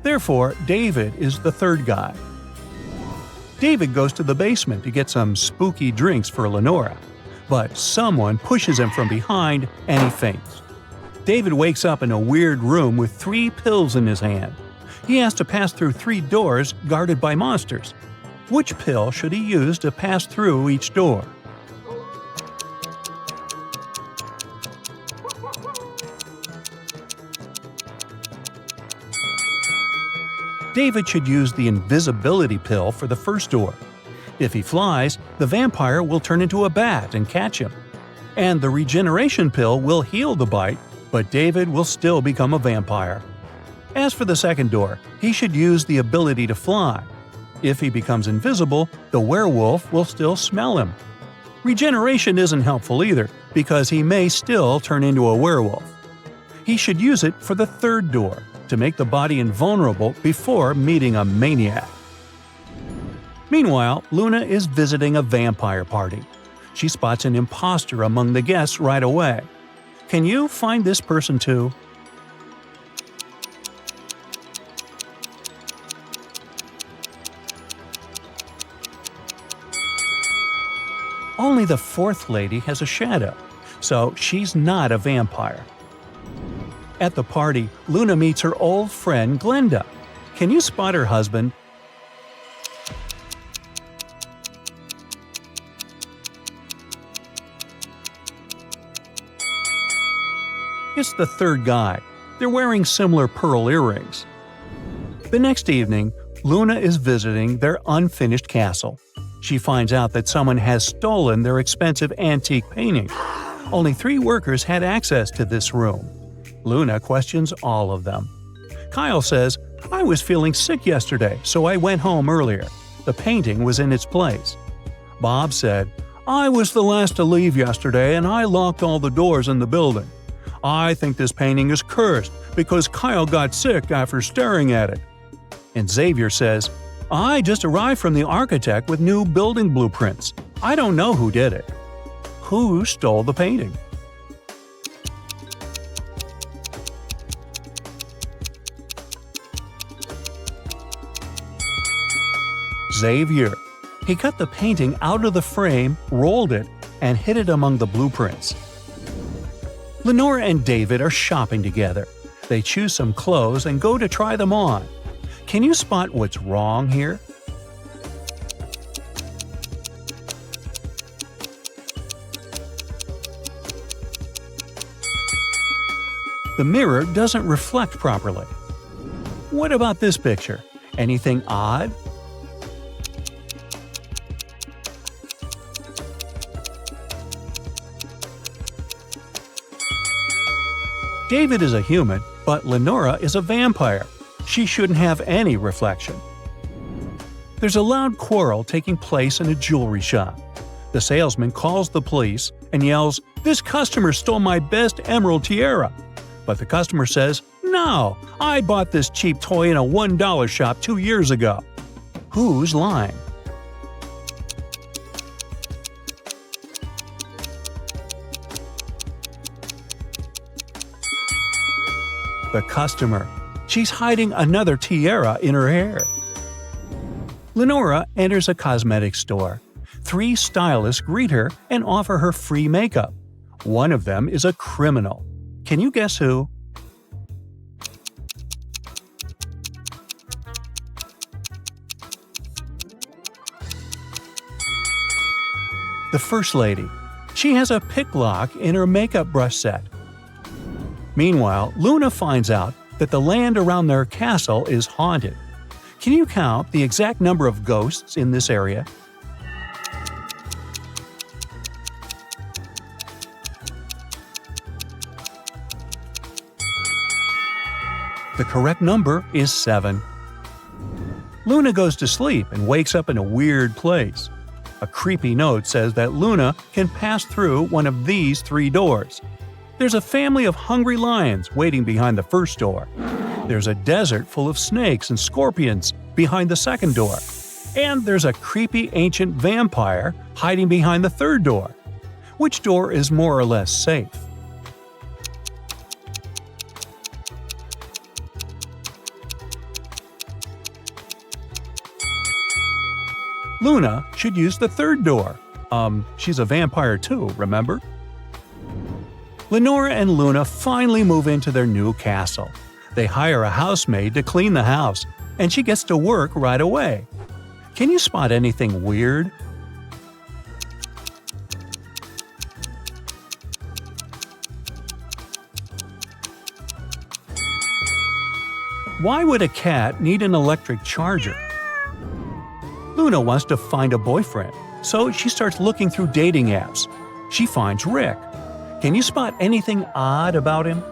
Therefore, David is the third guy. David goes to the basement to get some spooky drinks for Lenora, but someone pushes him from behind and he faints. David wakes up in a weird room with 3 pills in his hand. He has to pass through 3 doors guarded by monsters. Which pill should he use to pass through each door? David should use the invisibility pill for the first door. If he flies, the vampire will turn into a bat and catch him. And the regeneration pill will heal the bite, but David will still become a vampire. As for the second door, he should use the ability to fly. If he becomes invisible, the werewolf will still smell him. Regeneration isn't helpful either, because he may still turn into a werewolf. He should use it for the third door, to make the body invulnerable before meeting a maniac. Meanwhile, Luna is visiting a vampire party. She spots an imposter among the guests right away. Can you find this person too? Only the fourth lady has a shadow, so she's not a vampire. At the party, Luna meets her old friend Glenda. Can you spot her husband? It's the third guy. They're wearing similar pearl earrings. The next evening, Luna is visiting their unfinished castle. She finds out that someone has stolen their expensive antique painting. Only 3 workers had access to this room. Luna questions all of them. Kyle says, "I was feeling sick yesterday, so I went home earlier. The painting was in its place." Bob said, "I was the last to leave yesterday and I locked all the doors in the building. I think this painting is cursed because Kyle got sick after staring at it." And Xavier says, "I just arrived from the architect with new building blueprints. I don't know who did it." Who stole the painting? Xavier. He cut the painting out of the frame, rolled it, and hid it among the blueprints. Lenora and David are shopping together. They choose some clothes and go to try them on. Can you spot what's wrong here? The mirror doesn't reflect properly. What about this picture? Anything odd? David is a human, but Lenora is a vampire. She shouldn't have any reflection. There's a loud quarrel taking place in a jewelry shop. The salesman calls the police and yells, "This customer stole my best emerald tiara." But the customer says, "No, I bought this cheap toy in a $1 shop 2 years ago." Who's lying? The customer. She's hiding another tiara in her hair. Lenora enters a cosmetic store. 3 stylists greet her and offer her free makeup. One of them is a criminal. Can you guess who? The first lady. She has a pick lock in her makeup brush set. Meanwhile, Luna finds out that the land around their castle is haunted. Can you count the exact number of ghosts in this area? The correct number is 7. Luna goes to sleep and wakes up in a weird place. A creepy note says that Luna can pass through one of these 3 doors. There's a family of hungry lions waiting behind the first door. There's a desert full of snakes and scorpions behind the second door. And there's a creepy ancient vampire hiding behind the third door. Which door is more or less safe? Luna should use the third door. She's a vampire too, remember? Lenora and Luna finally move into their new castle. They hire a housemaid to clean the house, and she gets to work right away. Can you spot anything weird? Why would a cat need an electric charger? Luna wants to find a boyfriend, so she starts looking through dating apps. She finds Rick. Can you spot anything odd about him?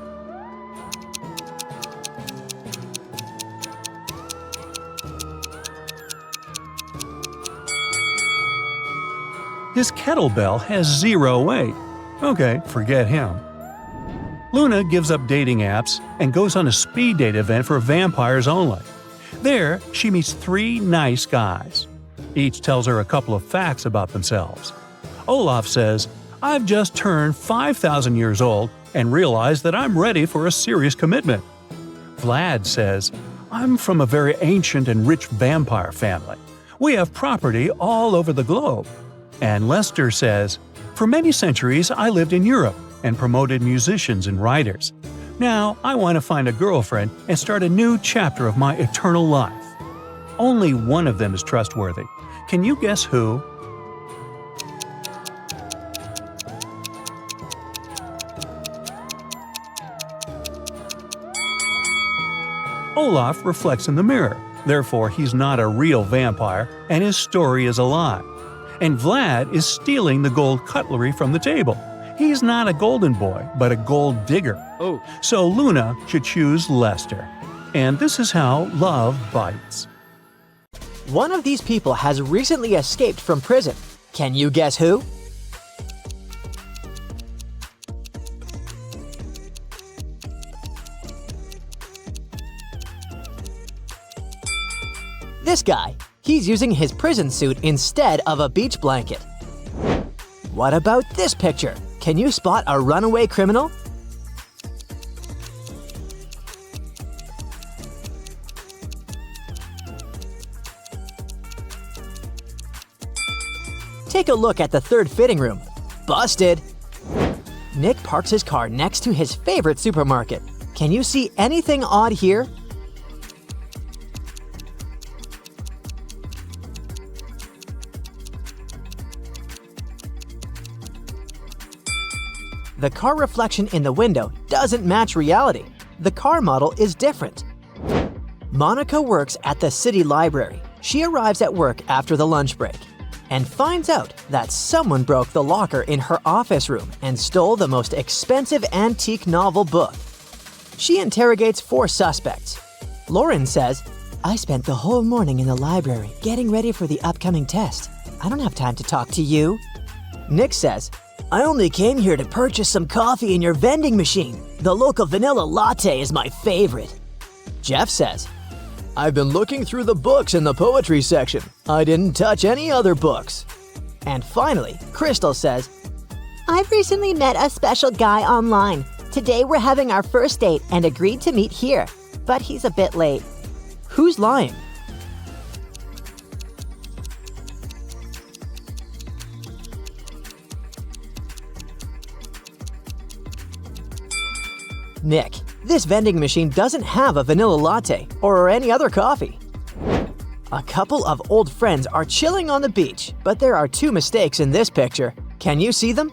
His kettlebell has 0 weight. Okay, forget him. Luna gives up dating apps and goes on a speed date event for vampires only. There, she meets 3 nice guys. Each tells her a couple of facts about themselves. Olaf says, "I've just turned 5,000 years old and realized that I'm ready for a serious commitment." Vlad says, "I'm from a very ancient and rich vampire family. We have property all over the globe." And Lester says, "For many centuries I lived in Europe and promoted musicians and writers. Now I want to find a girlfriend and start a new chapter of my eternal life." Only one of them is trustworthy. Can you guess who? Olaf reflects in the mirror, therefore he's not a real vampire and his story is a lie. And Vlad is stealing the gold cutlery from the table. He's not a golden boy, but a gold digger. So Luna should choose Lester. And this is how love bites. One of these people has recently escaped from prison. Can you guess who? This guy. He's using his prison suit instead of a beach blanket. What about this picture? Can you spot a runaway criminal? Take a look at the third fitting room. Busted! Nick parks his car next to his favorite supermarket. Can you see anything odd here? The car reflection in the window doesn't match reality. The car model is different. Monica works at the city library. She arrives at work after the lunch break and finds out that someone broke the locker in her office room and stole the most expensive antique novel book. She interrogates 4 suspects. Lauren says, "I spent the whole morning in the library getting ready for the upcoming test. I don't have time to talk to you." Nick says, "I only came here to purchase some coffee in your vending machine. The local vanilla latte is my favorite." Jeff says, "I've been looking through the books in the poetry section. I didn't touch any other books." And finally, Crystal says, "I've recently met a special guy online. Today we're having our first date and agreed to meet here, but he's a bit late." Who's lying? Nick, this vending machine doesn't have a vanilla latte or any other coffee. A couple of old friends are chilling on the beach, but there are 2 mistakes in this picture. Can you see them?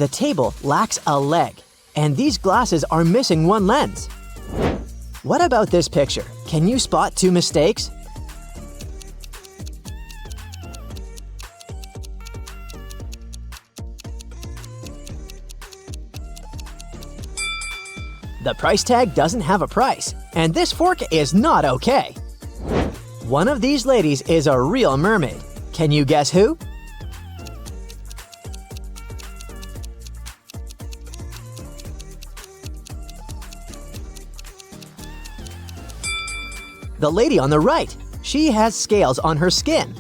The table lacks a leg, and these glasses are missing one lens. What about this picture? Can you spot two mistakes? The price tag doesn't have a price, and this fork is not okay. One of these ladies is a real mermaid. Can you guess who? The lady on the right. She has scales on her skin.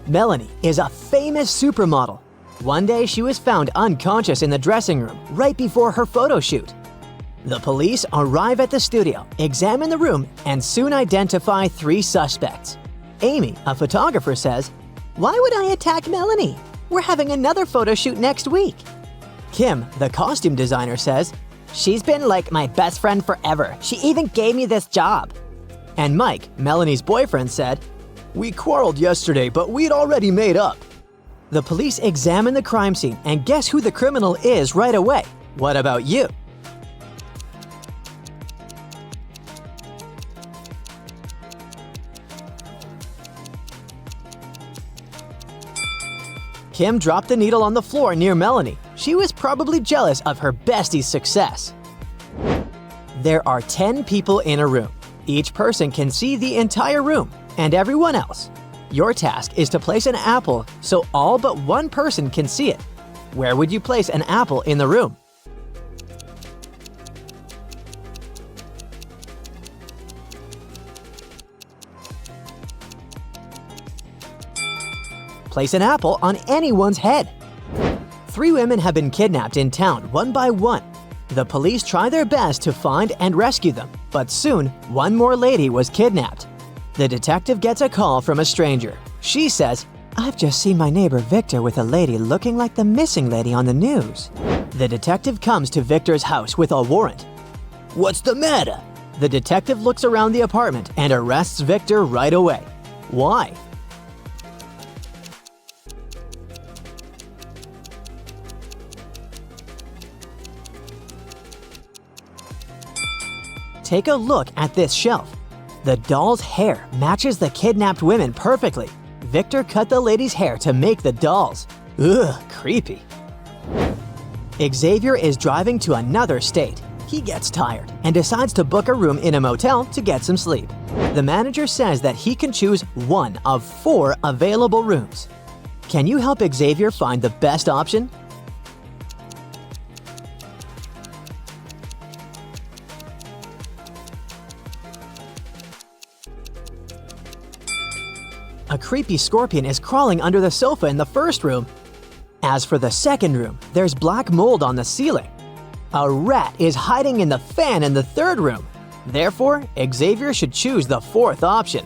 Melanie is a famous supermodel. One day she was found unconscious in the dressing room right before her photo shoot. The police arrive at the studio, examine the room, and soon identify three suspects. Amy, a photographer, says, "Why would I attack Melanie? We're having another photo shoot next week." Kim, the costume designer, says, "She's been like my best friend forever. She even gave me this job." And Mike, Melanie's boyfriend, said, "We quarreled yesterday, but we'd already made up." The police examine the crime scene and guess who the criminal is right away. What about you? Kim dropped the needle on the floor near Melanie. She was probably jealous of her bestie's success. There are 10 people in a room. Each person can see the entire room and everyone else. Your task is to place an apple so all but one person can see it. Where would you place an apple in the room? Place an apple on anyone's head. 3 women have been kidnapped in town one by one. The police try their best to find and rescue them, but soon one more lady was kidnapped. The detective gets a call from a stranger. She says, "I've just seen my neighbor Victor with a lady looking like the missing lady on the news." The detective comes to Victor's house with a warrant. "What's the matter?" The detective looks around the apartment and arrests Victor right away. Why? Take a look at this shelf. The doll's hair matches the kidnapped women perfectly. Victor cut the lady's hair to make the dolls. Ugh, creepy. Xavier is driving to another state. He gets tired and decides to book a room in a motel to get some sleep. The manager says that he can choose one of 4 available rooms. Can you help Xavier find the best option? A creepy scorpion is crawling under the sofa in the first room. As for the second room, there's black mold on the ceiling. A rat is hiding in the fan in the third room. Therefore, Xavier should choose the 4th option.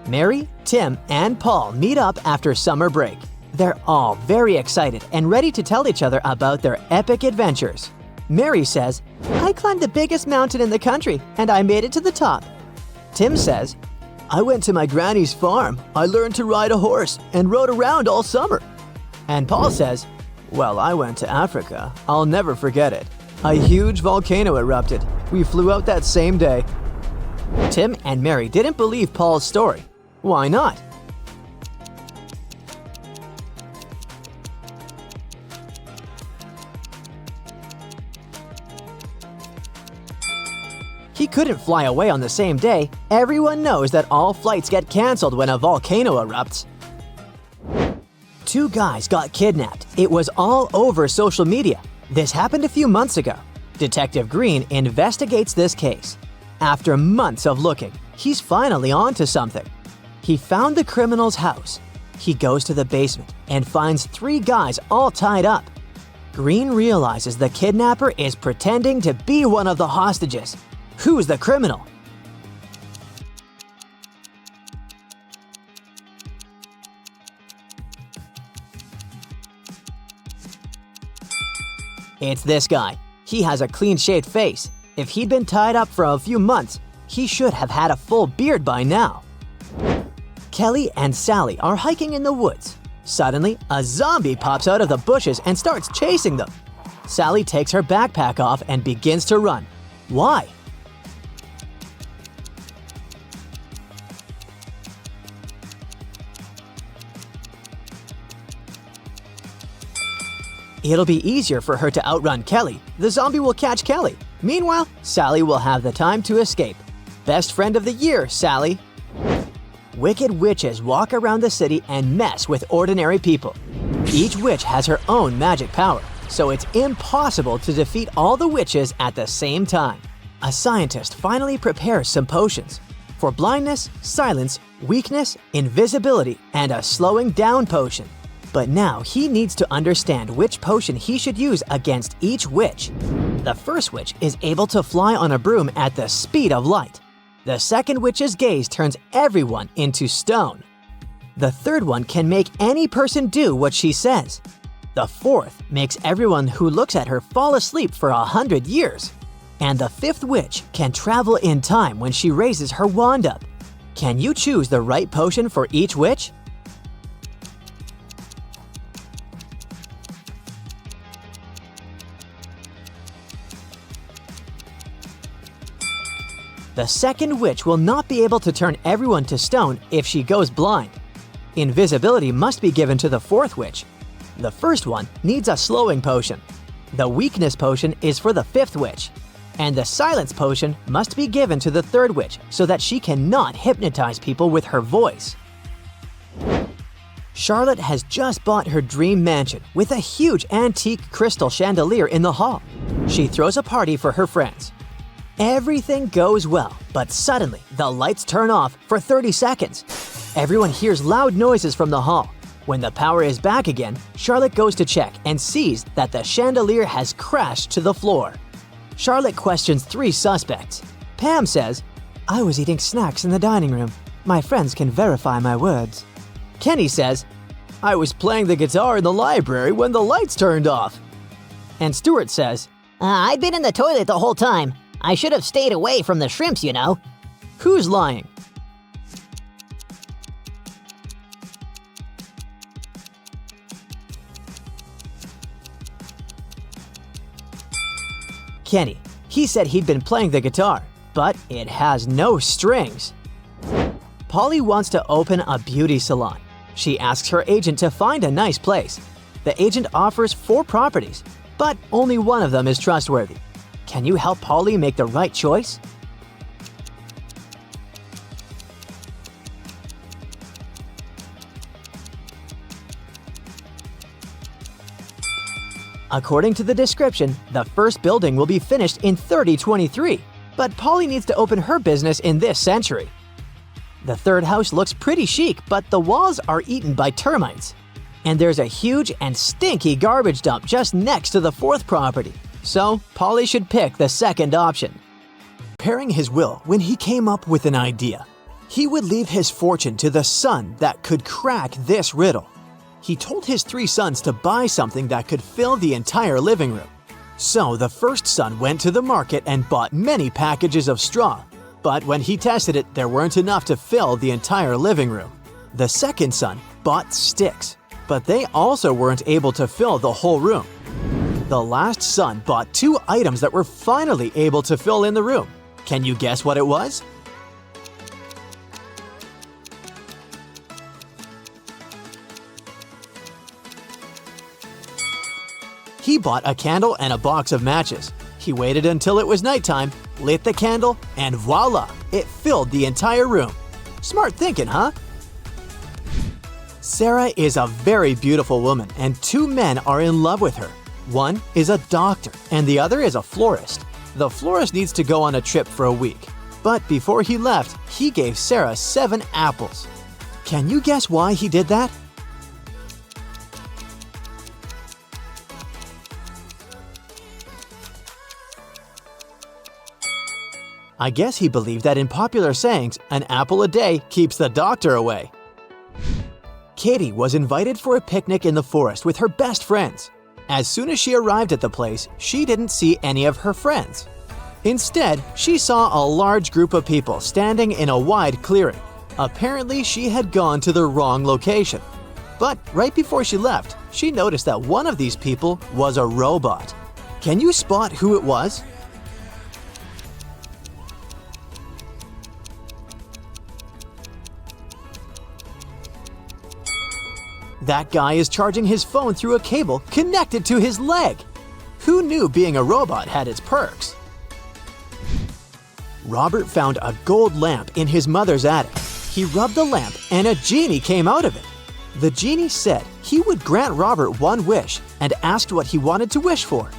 Mary, Tim, and Paul meet up after summer break. They're all very excited and ready to tell each other about their epic adventures. Mary says, "I climbed the biggest mountain in the country, and I made it to the top." Tim says, "I went to my granny's farm. I learned to ride a horse and rode around all summer." And Paul says, "Well, I went to Africa. I'll never forget it. A huge volcano erupted. We flew out that same day." Tim and Mary didn't believe Paul's story. Why not? He couldn't fly away on the same day. Everyone knows that all flights get canceled when a volcano erupts. 2 guys got kidnapped. It was all over social media. This happened a few months ago. Detective Green investigates this case. After months of looking, he's finally onto something. He found the criminal's house. He goes to the basement and finds 3 guys all tied up. Green realizes the kidnapper is pretending to be one of the hostages. Who's the criminal? It's this guy. He has a clean-shaved face. If he'd been tied up for a few months, he should have had a full beard by now. Kelly and Sally are hiking in the woods. Suddenly, a zombie pops out of the bushes and starts chasing them. Sally takes her backpack off and begins to run. Why? It'll be easier for her to outrun Kelly. The zombie will catch Kelly. Meanwhile, Sally will have the time to escape. Best friend of the year, Sally. Wicked witches walk around the city and mess with ordinary people. Each witch has her own magic power, so it's impossible to defeat all the witches at the same time. A scientist finally prepares some potions for blindness, silence, weakness, invisibility, and a slowing down potion. But now he needs to understand which potion he should use against each witch. The first witch is able to fly on a broom at the speed of light. The second witch's gaze turns everyone into stone. The third one can make any person do what she says. The fourth makes everyone who looks at her fall asleep for 100 years. And the fifth witch can travel in time when she raises her wand up. Can you choose the right potion for each witch? The second witch will not be able to turn everyone to stone if she goes blind. Invisibility must be given to the fourth witch. The first one needs a slowing potion. The weakness potion is for the fifth witch. And the silence potion must be given to the third witch so that she cannot hypnotize people with her voice. Charlotte has just bought her dream mansion with a huge antique crystal chandelier in the hall. She throws a party for her friends. Everything goes well, but suddenly the lights turn off for 30 seconds. Everyone hears loud noises from the hall. When the power is back again, Charlotte goes to check and sees that the chandelier has crashed to the floor. Charlotte questions 3 suspects. Pam says, "I was eating snacks in the dining room. My friends can verify my words." Kenny says, "I was playing the guitar in the library when the lights turned off." And Stuart says, I'd been in the toilet the whole time. I should have stayed away from the shrimps, you know. "Who's lying?" Kenny. He said he'd been playing the guitar, but it has no strings. Polly wants to open a beauty salon. She asks her agent to find a nice place. The agent offers 4 properties, but only one of them is trustworthy. Can you help Polly make the right choice? According to the description, the first building will be finished in 3023, but Polly needs to open her business in this century. The third house looks pretty chic, but the walls are eaten by termites. And there's a huge and stinky garbage dump just next to the fourth property. So, Polly should pick the second option. Preparing his will when he came up with an idea. He would leave his fortune to the son that could crack this riddle. He told his 3 sons to buy something that could fill the entire living room. So the first son went to the market and bought many packages of straw. But when he tested it, there weren't enough to fill the entire living room. The second son bought sticks, but they also weren't able to fill the whole room. The last son bought 2 items that were finally able to fill in the room. Can you guess what it was? He bought a candle and a box of matches. He waited until it was nighttime, lit the candle, and voila! It filled the entire room. Smart thinking, huh? Sarah is a very beautiful woman, and 2 men are in love with her. One is a doctor, and the other is a florist. The florist needs to go on a trip for a week. But before he left, he gave Sarah 7 apples. Can you guess why he did that? I guess he believed that in popular sayings, an apple a day keeps the doctor away. Katie was invited for a picnic in the forest with her best friends. As soon as she arrived at the place, she didn't see any of her friends. Instead, she saw a large group of people standing in a wide clearing. Apparently, she had gone to the wrong location. But right before she left, she noticed that one of these people was a robot. Can you spot who it was? That guy is charging his phone through a cable connected to his leg. Who knew being a robot had its perks? Robert found a gold lamp in his mother's attic. He rubbed the lamp and a genie came out of it. The genie said he would grant Robert one wish and asked what he wanted to wish for.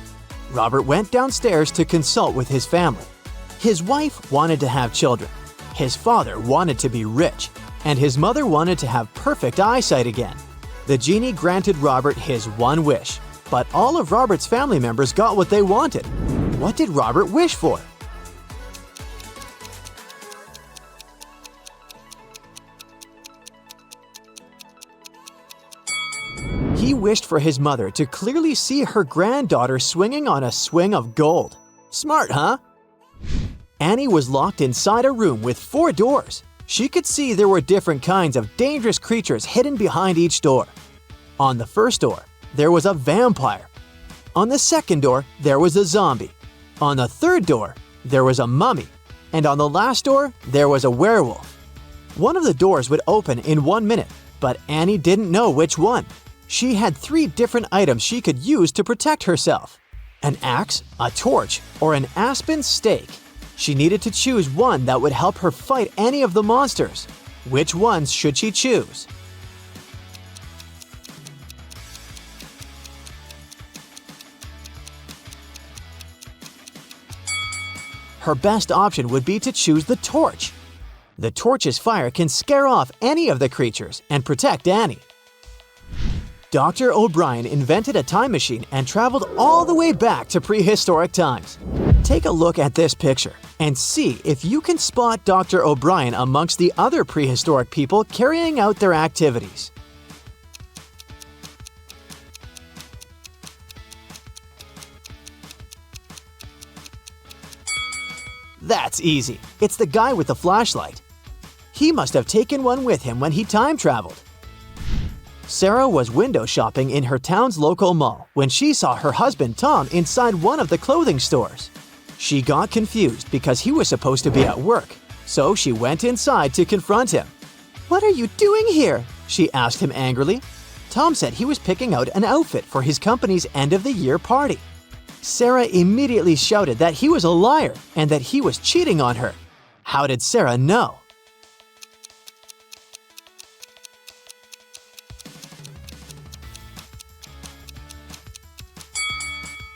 Robert went downstairs to consult with his family. His wife wanted to have children. His father wanted to be rich. And his mother wanted to have perfect eyesight again. The genie granted Robert his one wish, but all of Robert's family members got what they wanted. What did Robert wish for? He wished for his mother to clearly see her granddaughter swinging on a swing of gold. Smart, huh? Annie was locked inside a room with 4 doors. She could see there were different kinds of dangerous creatures hidden behind each door. On the first door, there was a vampire. On the second door, there was a zombie. On the third door, there was a mummy. And on the last door, there was a werewolf. One of the doors would open in 1 minute, but Annie didn't know which one. She had 3 different items she could use to protect herself: an axe, a torch, or an aspen stake. She needed to choose one that would help her fight any of the monsters. Which ones should she choose? Her best option would be to choose the torch. The torch's fire can scare off any of the creatures and protect Annie. Dr. O'Brien invented a time machine and traveled all the way back to prehistoric times. Take a look at this picture and see if you can spot Dr. O'Brien amongst the other prehistoric people carrying out their activities. That's easy. It's the guy with the flashlight. He must have taken one with him when he time traveled. Sarah was window shopping in her town's local mall when she saw her husband Tom inside one of the clothing stores. She got confused because he was supposed to be at work, so she went inside to confront him. "What are you doing here?" she asked him angrily. Tom said he was picking out an outfit for his company's end-of-the-year party. Sarah immediately shouted that he was a liar and that he was cheating on her. How did Sarah know?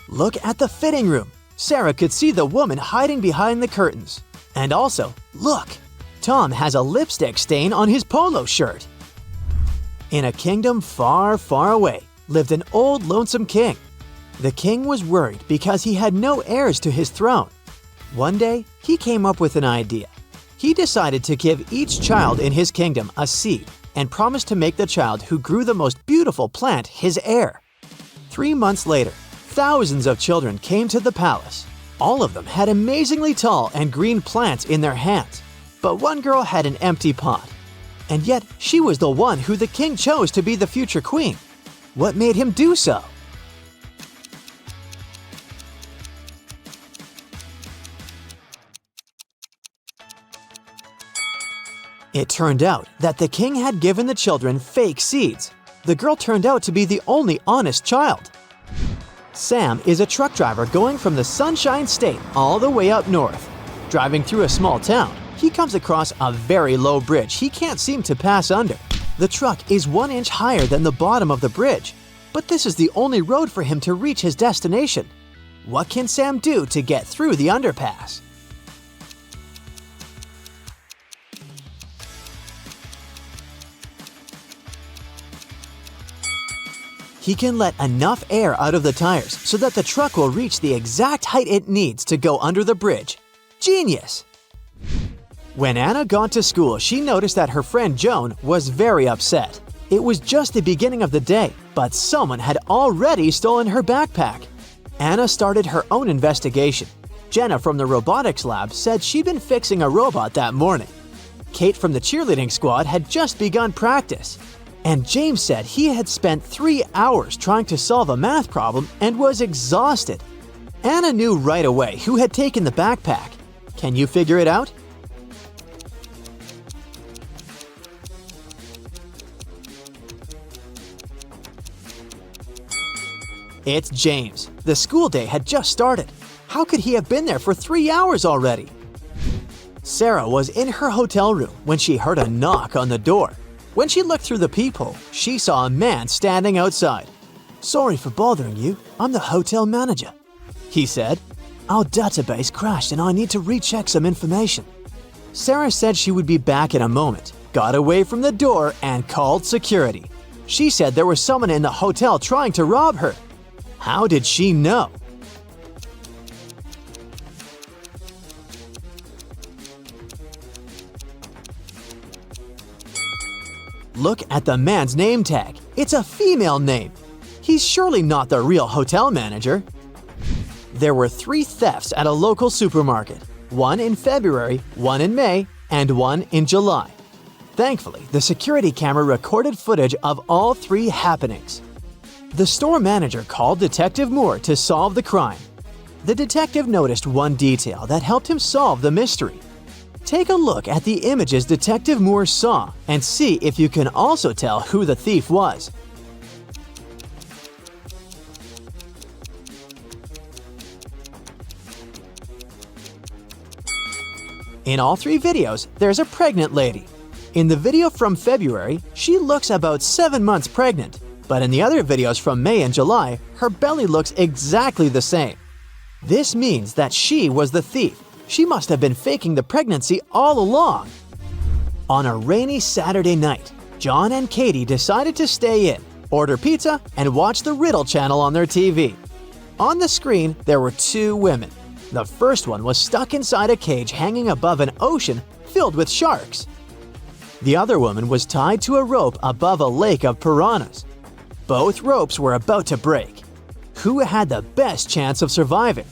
Look at the fitting room. Sarah could see the woman hiding behind the curtains. And also, look! Tom has a lipstick stain on his polo shirt. In a kingdom far, far away lived an old lonesome king. The king was worried because he had no heirs to his throne. One day, he came up with an idea. He decided to give each child in his kingdom a seed and promised to make the child who grew the most beautiful plant his heir. 3 months later, thousands of children came to the palace. All of them had amazingly tall and green plants in their hands, but one girl had an empty pot. And yet, she was the one who the king chose to be the future queen. What made him do so? It turned out that the king had given the children fake seeds. The girl turned out to be the only honest child. Sam is a truck driver going from the Sunshine State all the way up north. Driving through a small town, he comes across a very low bridge he can't seem to pass under. The truck is 1 inch higher than the bottom of the bridge, but this is the only road for him to reach his destination. What can Sam do to get through the underpass? He can let enough air out of the tires so that the truck will reach the exact height it needs to go under the bridge. Genius! When Anna got to school, she noticed that her friend Joan was very upset. It was just the beginning of the day, but someone had already stolen her backpack. Anna started her own investigation. Jenna from the robotics lab said she'd been fixing a robot that morning. Kate from the cheerleading squad had just begun practice. And James said he had spent 3 hours trying to solve a math problem and was exhausted. Anna knew right away who had taken the backpack. Can you figure it out? It's James. The school day had just started. How could he have been there for 3 hours already? Sarah was in her hotel room when she heard a knock on the door. When she looked through the peephole, she saw a man standing outside. "Sorry for bothering you. I'm the hotel manager," he said. "Our database crashed and I need to recheck some information." Sarah said she would be back in a moment, got away from the door, and called security. She said there was someone in the hotel trying to rob her. How did she know? Look at the man's name tag. It's a female name. He's surely not the real hotel manager. There were 3 thefts at a local supermarket, one in February, one in May, and one in July. Thankfully, the security camera recorded footage of all 3 happenings. The store manager called Detective Moore to solve the crime. The detective noticed one detail that helped him solve the mystery. Take a look at the images Detective Moore saw and see if you can also tell who the thief was. In all 3 videos, there's a pregnant lady. In the video from February, she looks about 7 months pregnant, but in the other videos from May and July, her belly looks exactly the same. This means that she was the thief. She must have been faking the pregnancy all along. On a rainy Saturday night, John and Katie decided to stay in, order pizza, and watch the Riddle channel on their TV. On the screen, there were 2 women. The first one was stuck inside a cage hanging above an ocean filled with sharks. The other woman was tied to a rope above a lake of piranhas. Both ropes were about to break. Who had the best chance of surviving?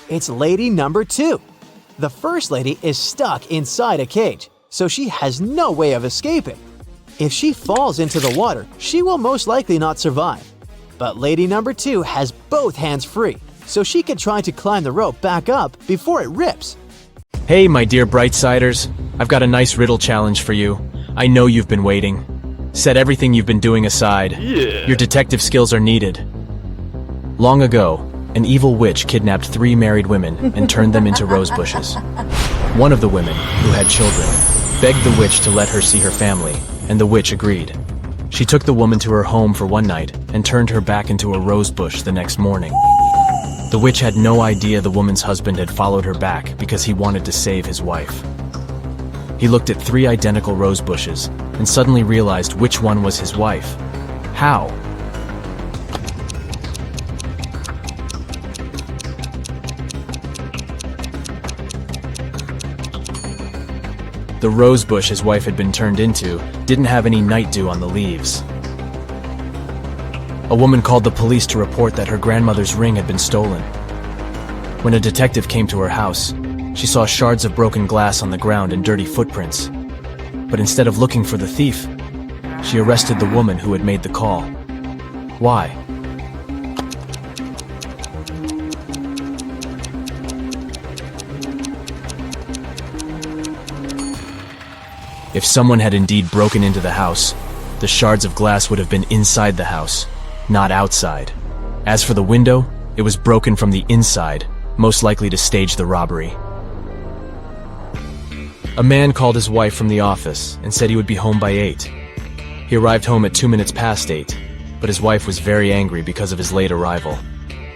It's lady number 2. The first lady is stuck inside a cage, so she has no way of escaping. If she falls into the water, she will most likely not survive. But lady number 2 has both hands free, so she can try to climb the rope back up before it rips. Hey, my dear Brightsiders. I've got a nice riddle challenge for you. I know you've been waiting. Set everything you've been doing aside. Your detective skills are needed. Long ago, an evil witch kidnapped 3 married women and turned them into rose bushes. One of the women, who had children, begged the witch to let her see her family, and the witch agreed. She took the woman to her home for one night and turned her back into a rose bush the next morning. The witch had no idea the woman's husband had followed her back because he wanted to save his wife. He looked at 3 identical rose bushes and suddenly realized which one was his wife. How? The rose bush his wife had been turned into didn't have any night dew on the leaves. A woman called the police to report that her grandmother's ring had been stolen. When a detective came to her house, she saw shards of broken glass on the ground and dirty footprints. But instead of looking for the thief, she arrested the woman who had made the call. Why? If someone had indeed broken into the house, the shards of glass would have been inside the house, not outside. As for the window, it was broken from the inside, most likely to stage the robbery. A man called his wife from the office and said he would be home by 8. He arrived home at 2 minutes past 8, but his wife was very angry because of his late arrival.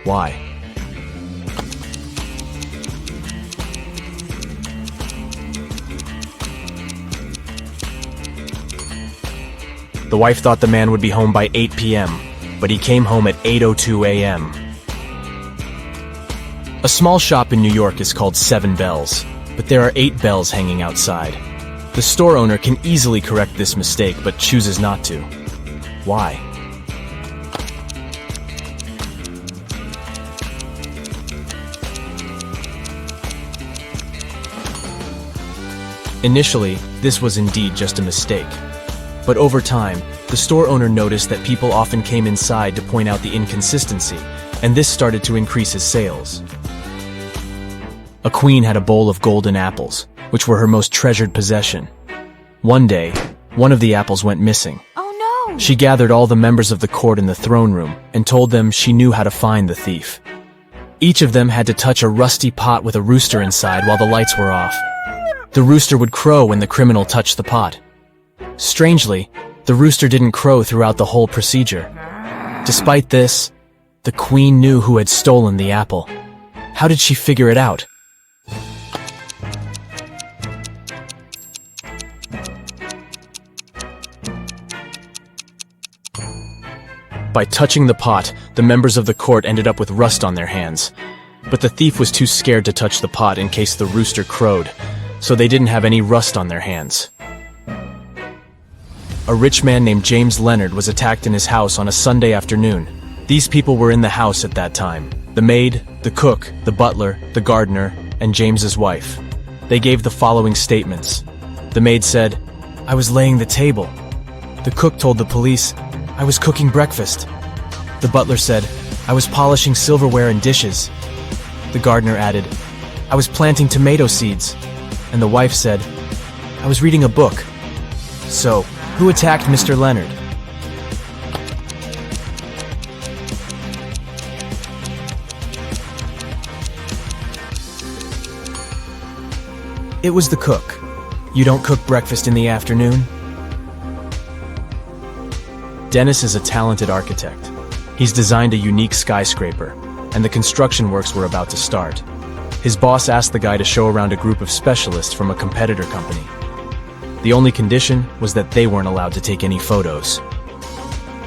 Why? The wife thought the man would be home by 8 p.m., but he came home at 8:02 a.m. A small shop in New York is called 7 Bells, but there are 8 bells hanging outside. The store owner can easily correct this mistake, but chooses not to. Why? Initially, this was indeed just a mistake. But over time, the store owner noticed that people often came inside to point out the inconsistency, and this started to increase his sales. A queen had a bowl of golden apples, which were her most treasured possession. One day, one of the apples went missing. Oh no! She gathered all the members of the court in the throne room and told them she knew how to find the thief. Each of them had to touch a rusty pot with a rooster inside while the lights were off. The rooster would crow when the criminal touched the pot. Strangely, the rooster didn't crow throughout the whole procedure. Despite this, the queen knew who had stolen the apple. How did she figure it out? By touching the pot, the members of the court ended up with rust on their hands. But the thief was too scared to touch the pot in case the rooster crowed, so they didn't have any rust on their hands. A rich man named James Leonard was attacked in his house on a Sunday afternoon. These people were in the house at that time: the maid, the cook, the butler, the gardener, and James's wife. They gave the following statements. The maid said, "I was laying the table." The cook told the police, "I was cooking breakfast." The butler said, "I was polishing silverware and dishes." The gardener added, "I was planting tomato seeds." And the wife said, "I was reading a book." So, who attacked Mr. Leonard? It was the cook. You don't cook breakfast in the afternoon? Dennis is a talented architect. He's designed a unique skyscraper, and the construction works were about to start. His boss asked the guy to show around a group of specialists from a competitor company. The only condition was that they weren't allowed to take any photos.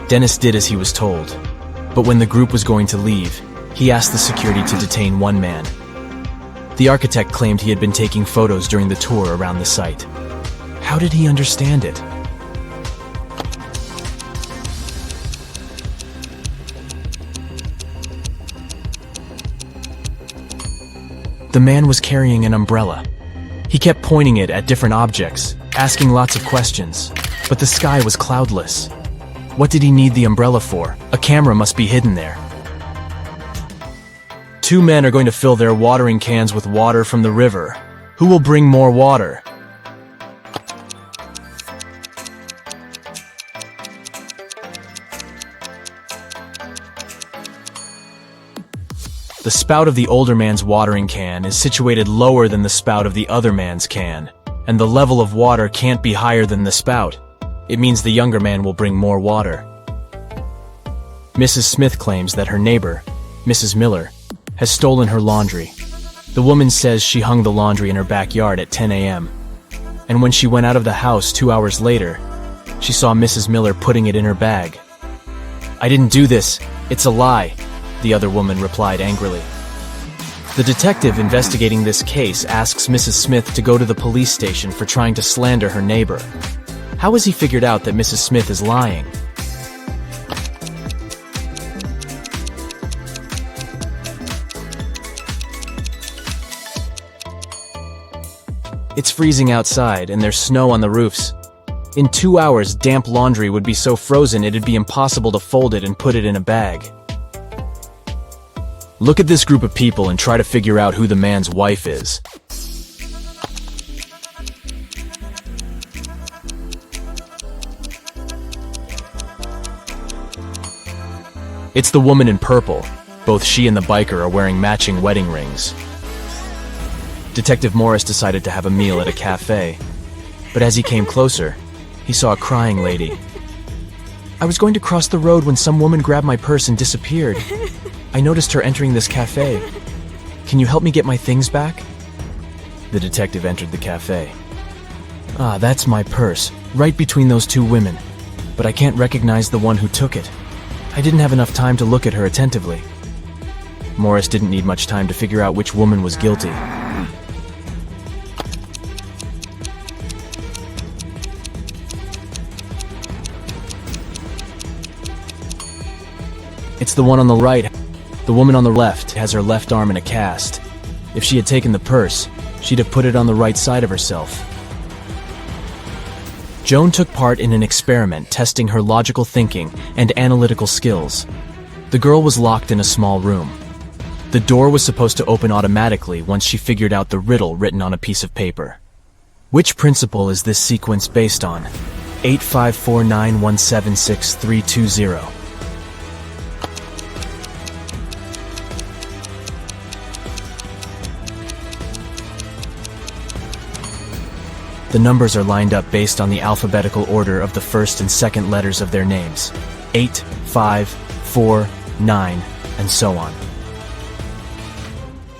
Dennis did as he was told, but when the group was going to leave, he asked the security to detain one man. The architect claimed he had been taking photos during the tour around the site. How did he understand it? The man was carrying an umbrella. He kept pointing it at different objects, asking lots of questions, but the sky was cloudless. What did he need the umbrella for? A camera must be hidden there. Two men are going to fill their watering cans with water from the river. Who will bring more water? The spout of the older man's watering can is situated lower than the spout of the other man's can, and the level of water can't be higher than the spout. It means the younger man will bring more water. Mrs. Smith claims that her neighbor, Mrs. Miller, has stolen her laundry. The woman says she hung the laundry in her backyard at 10 a.m. And when she went out of the house 2 hours later, she saw Mrs. Miller putting it in her bag. "I didn't do this. It's a lie," the other woman replied angrily. The detective investigating this case asks Mrs. Smith to go to the police station for trying to slander her neighbor. How has he figured out that Mrs. Smith is lying? It's freezing outside, and there's snow on the roofs. In 2 hours, damp laundry would be so frozen it'd be impossible to fold it and put it in a bag. Look at this group of people and try to figure out who the man's wife is. It's the woman in purple. Both she and the biker are wearing matching wedding rings. Detective Morris decided to have a meal at a cafe, but as he came closer, he saw a crying lady. "I was going to cross the road when some woman grabbed my purse and disappeared. I noticed her entering this cafe. Can you help me get my things back?" The detective entered the cafe. "Ah, that's my purse, right between those two women, but I can't recognize the one who took it. I didn't have enough time to look at her attentively." Morris didn't need much time to figure out which woman was guilty. It's the one on the right. The woman on the left has her left arm in a cast. If she had taken the purse, she'd have put it on the right side of herself. Joan took part in an experiment testing her logical thinking and analytical skills. The girl was locked in a small room. The door was supposed to open automatically once she figured out the riddle written on a piece of paper. Which principle is this sequence based on? 85491763320. The numbers are lined up based on the alphabetical order of the first and second letters of their names. 8, 5, 4, 9, and so on.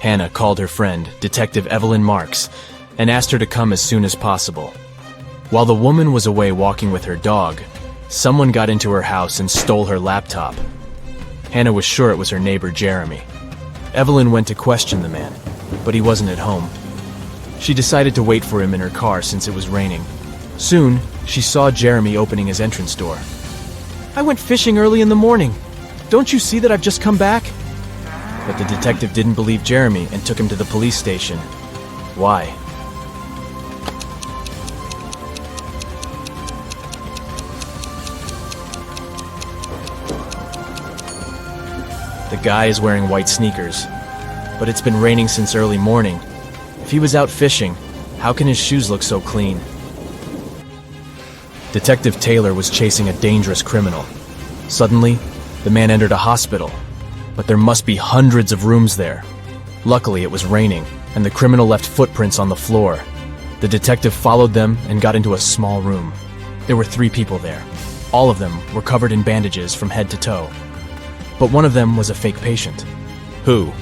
Hannah called her friend, Detective Evelyn Marks, and asked her to come as soon as possible. While the woman was away walking with her dog, someone got into her house and stole her laptop. Hannah was sure it was her neighbor Jeremy. Evelyn went to question the man, but he wasn't at home. She decided to wait for him in her car since it was raining. Soon, she saw Jeremy opening his entrance door. I went fishing early in the morning. Don't you see that I've just come back? But the detective didn't believe Jeremy and took him to the police station. Why? The guy is wearing white sneakers, but it's been raining since early morning. If he was out fishing, how can his shoes look so clean? Detective Taylor was chasing a dangerous criminal. Suddenly, the man entered a hospital, but there must be hundreds of rooms there. Luckily, it was raining, and the criminal left footprints on the floor. The detective followed them and got into a small room. There were 3 people there. All of them were covered in bandages from head to toe. But one of them was a fake patient. Who?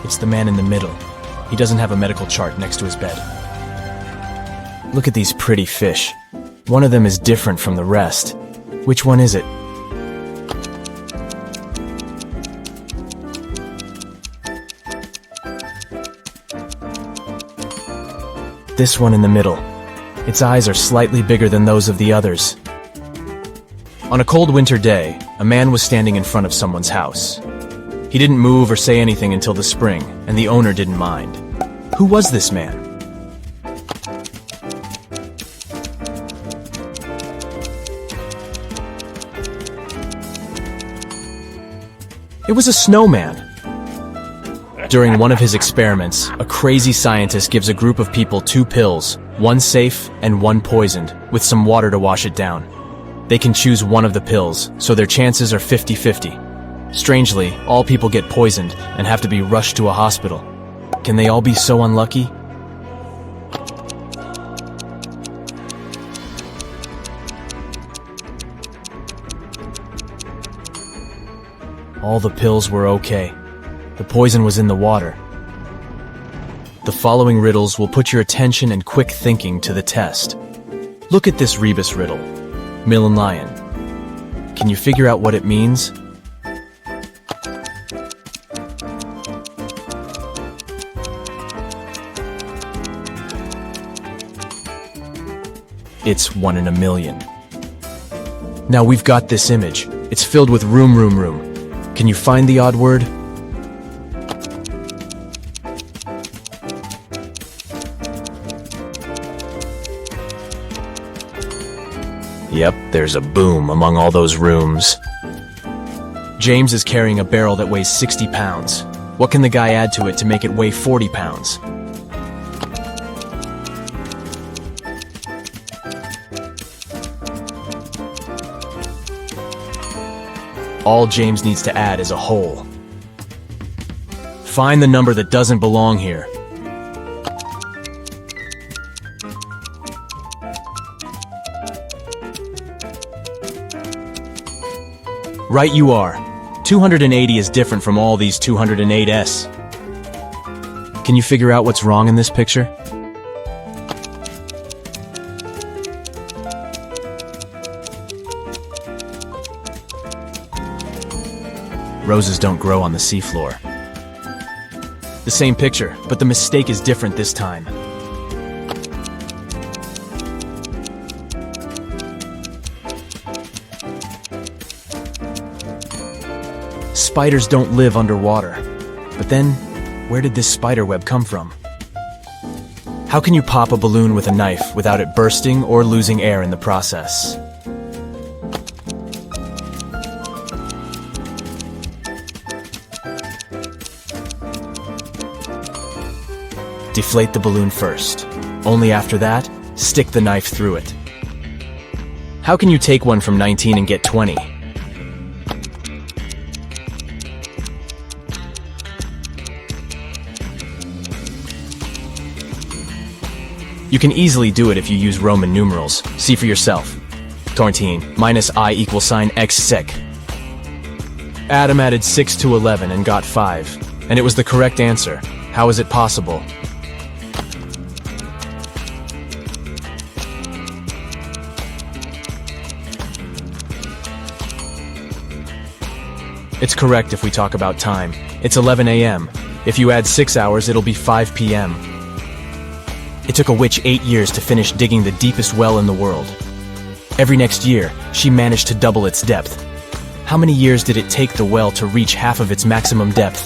It's the man in the middle. He doesn't have a medical chart next to his bed. Look at these pretty fish. One of them is different from the rest. Which one is it? This one in the middle. Its eyes are slightly bigger than those of the others. On a cold winter day, a man was standing in front of someone's house. He didn't move or say anything until the spring, and the owner didn't mind. Who was this man? It was a snowman. During one of his experiments, a crazy scientist gives a group of people 2 pills, one safe and one poisoned, with some water to wash it down. They can choose one of the pills, so their chances are 50-50. Strangely, all people get poisoned and have to be rushed to a hospital. Can they all be so unlucky? All the pills were okay. The poison was in the water. The following riddles will put your attention and quick thinking to the test. Look at this rebus riddle. Mill and Lion. Can you figure out what it means? It's 1 in a million. Now we've got this image. It's filled with room. Can you find the odd word? Yep, there's a boom among all those rooms. James is carrying a barrel that weighs 60 pounds. What can the guy add to it to make it weigh 40 pounds? All James needs to add is a hole. Find the number that doesn't belong here. Right you are. 280 is different from all these 208s. Can you figure out what's wrong in this picture? Roses don't grow on the seafloor. The same picture, but the mistake is different this time. Spiders don't live underwater. But then, where did this spider web come from? How can you pop a balloon with a knife without it bursting or losing air in the process? Deflate the balloon first. Only after that, stick the knife through it. How can you take one from 19 and get 20? You can easily do it if you use Roman numerals. See for yourself. 14 minus I equals sign x sec. Adam added 6 to 11 and got 5. And it was the correct answer. How is it possible? It's correct if we talk about time. It's 11 a.m. If you add 6 hours, it'll be 5 p.m. It took a witch 8 years to finish digging the deepest well in the world. Every next year, she managed to double its depth. How many years did it take the well to reach half of its maximum depth?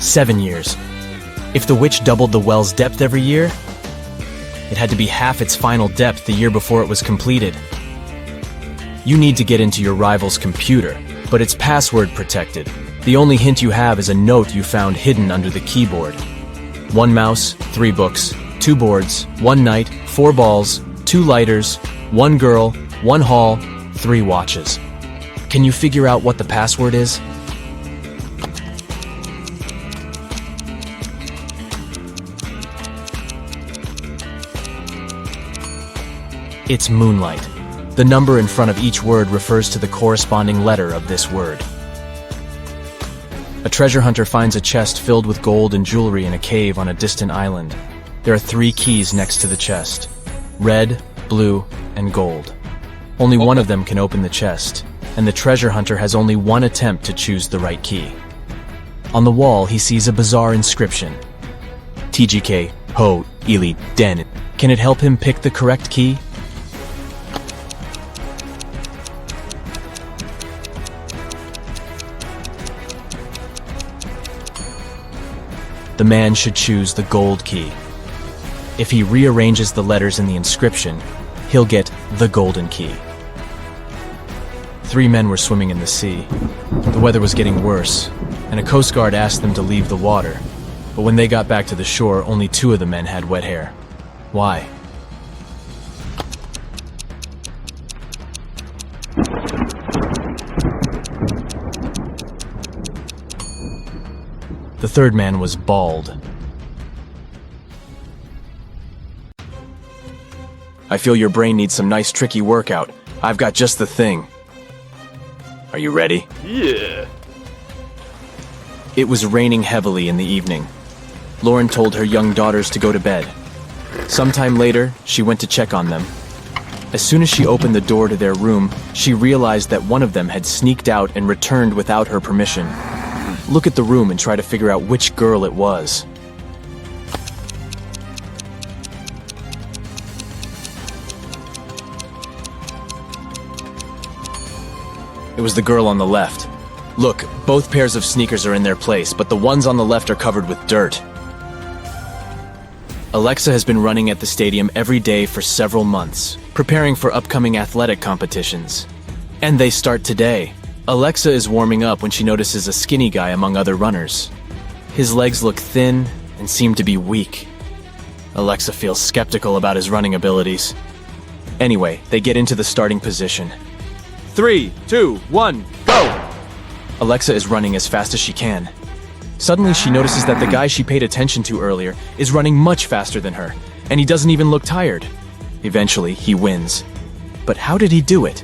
Seven years. If the witch doubled the well's depth every year, it had to be half its final depth the year before it was completed. You need to get into your rival's computer, but it's password protected. The only hint you have is a note you found hidden under the keyboard. 1 mouse, 3 books, 2 boards, 1 knight, 4 balls, 2 lighters, 1 girl, 1 hall, 3 watches. Can you figure out what the password is? It's moonlight. The number in front of each word refers to the corresponding letter of this word. A treasure hunter finds a chest filled with gold and jewelry in a cave on a distant island. There are 3 keys next to the chest: red, blue, and gold. Only one of them can open the chest, and the treasure hunter has only one attempt to choose the right key. On the wall, he sees a bizarre inscription. TGK, Ho, Ili, Den. Can it help him pick the correct key? The man should choose the gold key. If he rearranges the letters in the inscription, he'll get the golden key. 3 men were swimming in the sea. The weather was getting worse, and a coast guard asked them to leave the water. But when they got back to the shore, only 2 of the men had wet hair. Why? The 3rd man was bald. I feel your brain needs some nice tricky workout. I've got just the thing. Are you ready? Yeah. It was raining heavily in the evening. Lauren told her young daughters to go to bed. Sometime later, she went to check on them. As soon as she opened the door to their room, she realized that one of them had sneaked out and returned without her permission. Look at the room and try to figure out which girl it was. It was the girl on the left. Look, both pairs of sneakers are in their place, but the ones on the left are covered with dirt. Alexa has been running at the stadium every day for several months, preparing for upcoming athletic competitions. And they start today. Alexa is warming up when she notices a skinny guy among other runners. His legs look thin and seem to be weak. Alexa feels skeptical about his running abilities. Anyway, they get into the starting position. 3, 2, 1, go! Alexa is running as fast as she can. Suddenly, she notices that the guy she paid attention to earlier is running much faster than her, and he doesn't even look tired. Eventually, he wins. But how did he do it?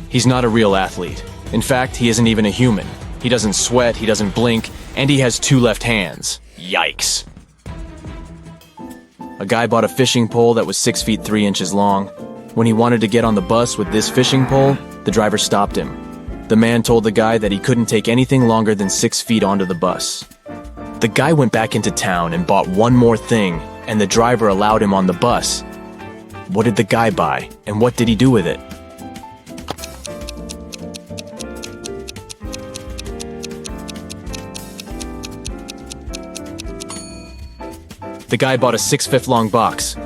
He's not a real athlete. In fact, he isn't even a human. He doesn't sweat, he doesn't blink, and he has 2 left hands. Yikes. A guy bought a fishing pole that was 6 feet 3 inches long. When he wanted to get on the bus with this fishing pole, The driver stopped him. The man told the guy that he couldn't take anything longer than 6 feet onto the bus. The guy went back into town and bought one more thing, and the driver allowed him on the bus. What did the guy buy, and what did he do with it? The guy bought a 6-foot long box.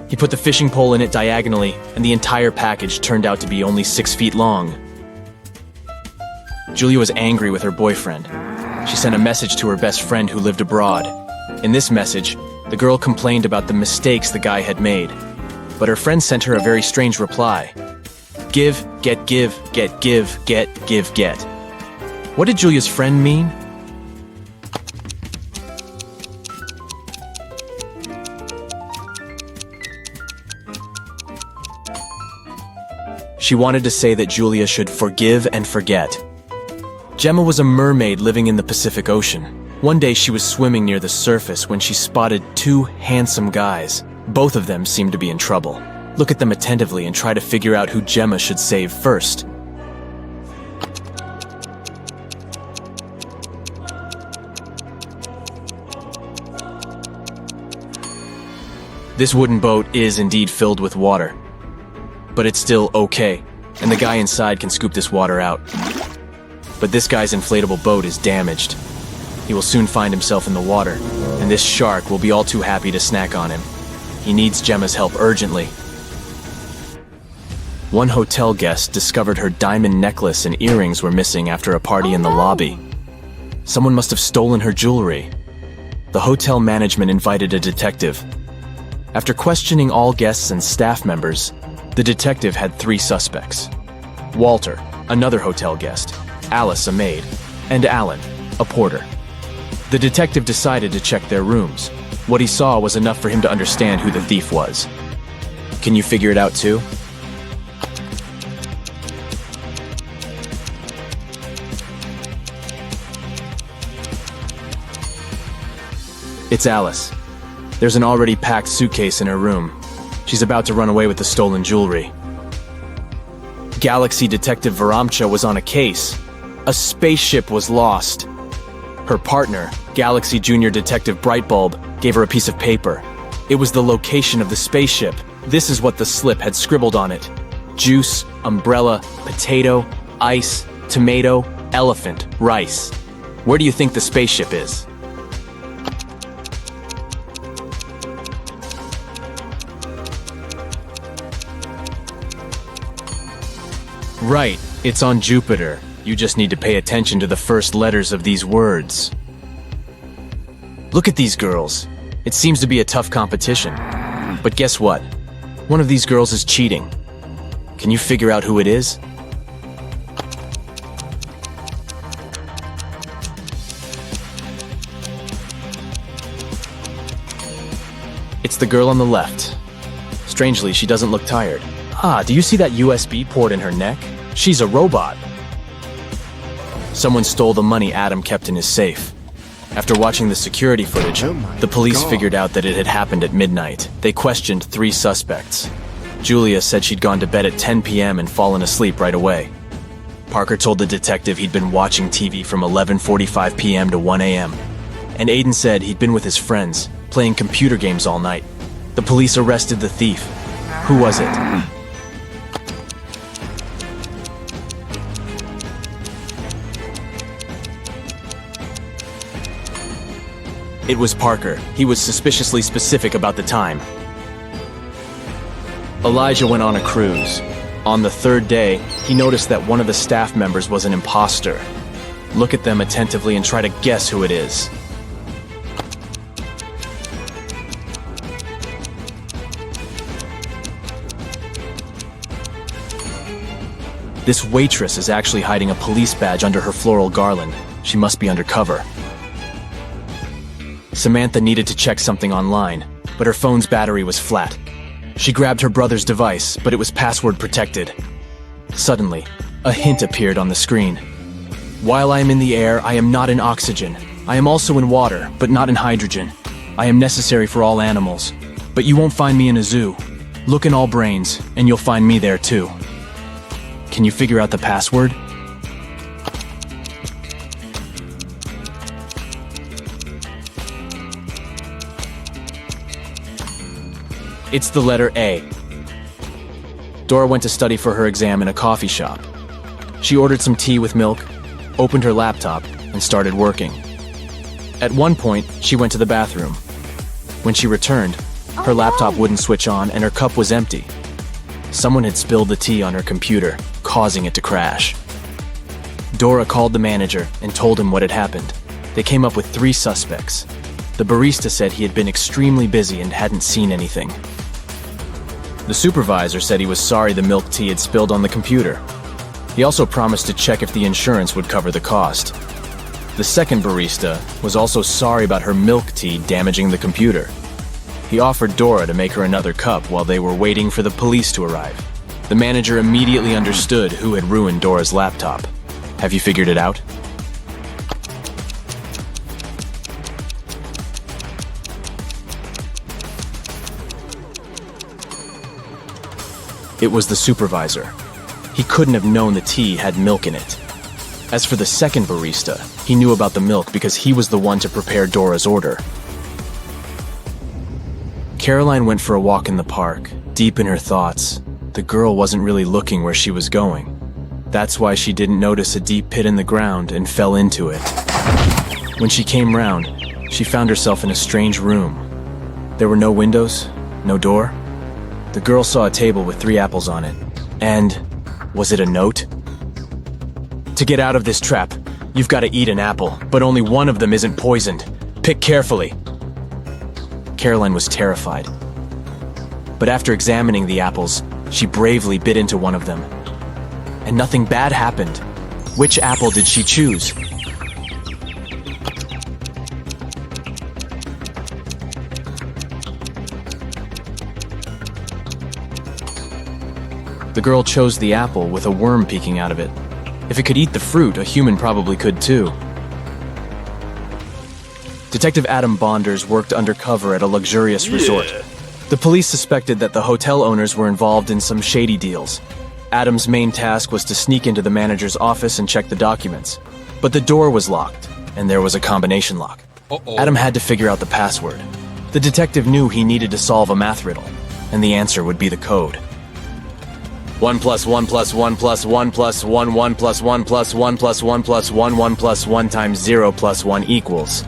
He put the fishing pole in it diagonally, and the entire package turned out to be only 6 feet long. Julia was angry with her boyfriend. She sent a message to her best friend who lived abroad. In this message, the girl complained about the mistakes the guy had made. But her friend sent her a very strange reply. Give, get, give, get, give, get, give, get. What did Julia's friend mean? She wanted to say that Julia should forgive and forget. Gemma was a mermaid living in the Pacific Ocean. One day she was swimming near the surface when she spotted 2 handsome guys. Both of them seemed to be in trouble. Look at them attentively and try to figure out who Gemma should save first. This wooden boat is indeed filled with water. But it's still okay, and the guy inside can scoop this water out. But this guy's inflatable boat is damaged. He will soon find himself in the water, and this shark will be all too happy to snack on him. He needs Gemma's help urgently. One hotel guest discovered her diamond necklace and earrings were missing after a party in the lobby. Someone must have stolen her jewelry. The hotel management invited a detective. After questioning all guests and staff members, the detective had 3 suspects. Walter, another hotel guest, Alice, a maid, and Alan, a porter. The detective decided to check their rooms. What he saw was enough for him to understand who the thief was. Can you figure it out too? It's Alice. There's an already packed suitcase in her room. She's about to run away with the stolen jewelry. Galaxy Detective Varamcha was on a case. A spaceship was lost. Her partner, Galaxy Junior Detective Brightbulb, gave her a piece of paper. It was the location of the spaceship. This is what the slip had scribbled on it. Juice, umbrella, potato, ice, tomato, elephant, rice. Where do you think the spaceship is? Right, it's on Jupiter. You just need to pay attention to the first letters of these words. Look at these girls. It seems to be a tough competition. But guess what? One of these girls is cheating. Can you figure out who it is? It's the girl on the left. Strangely, she doesn't look tired. Ah, do you see that USB port in her neck? She's a robot. Someone stole the money Adam kept in his safe. After watching the security footage, the police figured out that it had happened at midnight. They questioned 3 suspects. Julia said she'd gone to bed at 10 p.m. and fallen asleep right away. Parker told the detective he'd been watching TV from 11:45 p.m. to 1 a.m. And Aiden said he'd been with his friends, playing computer games all night. The police arrested the thief. Who was it? It was Parker. He was suspiciously specific about the time. Elijah went on a cruise. On the 3rd day, he noticed that one of the staff members was an imposter. Look at them attentively and try to guess who it is. This waitress is actually hiding a police badge under her floral garland. She must be undercover. Samantha needed to check something online, but her phone's battery was flat. She grabbed her brother's device, but it was password protected. Suddenly, a hint appeared on the screen. While I am in the air, I am not in oxygen. I am also in water, but not in hydrogen. I am necessary for all animals, but you won't find me in a zoo. Look in all brains, and you'll find me there too. Can you figure out the password? It's the letter A. Dora went to study for her exam in a coffee shop. She ordered some tea with milk, opened her laptop, and started working. At one point, she went to the bathroom. When she returned, her laptop wouldn't switch on and her cup was empty. Someone had spilled the tea on her computer, causing it to crash. Dora called the manager and told him what had happened. They came up with 3 suspects. The barista said he had been extremely busy and hadn't seen anything. The supervisor said he was sorry the milk tea had spilled on the computer. He also promised to check if the insurance would cover the cost. The second barista was also sorry about her milk tea damaging the computer. He offered Dora to make her another cup while they were waiting for the police to arrive. The manager immediately understood who had ruined Dora's laptop. Have you figured it out? It was the supervisor. He couldn't have known the tea had milk in it. As for the second barista, he knew about the milk because he was the one to prepare Dora's order. Caroline went for a walk in the park, deep in her thoughts. The girl wasn't really looking where she was going. That's why she didn't notice a deep pit in the ground and fell into it. When she came round, she found herself in a strange room. There were no windows, no door. The girl saw a table with 3 apples on it. And was it a note? To get out of this trap, you've got to eat an apple, but only one of them isn't poisoned. Pick carefully. Caroline was terrified. But after examining the apples, she bravely bit into one of them. And nothing bad happened. Which apple did she choose? The girl chose the apple with a worm peeking out of it. If it could eat the fruit, a human probably could too. Detective Adam Bonders worked undercover at a luxurious resort. The police suspected that the hotel owners were involved in some shady deals. Adam's main task was to sneak into the manager's office and check the documents. But the door was locked, and there was a combination lock. Adam had to figure out the password. The detective knew he needed to solve a math riddle, and the answer would be the code. 1 plus 1 plus 1 plus 1 plus 1 1 plus 1 plus 1 plus 1 plus 1 1 plus 1 times 0 plus 1 equals.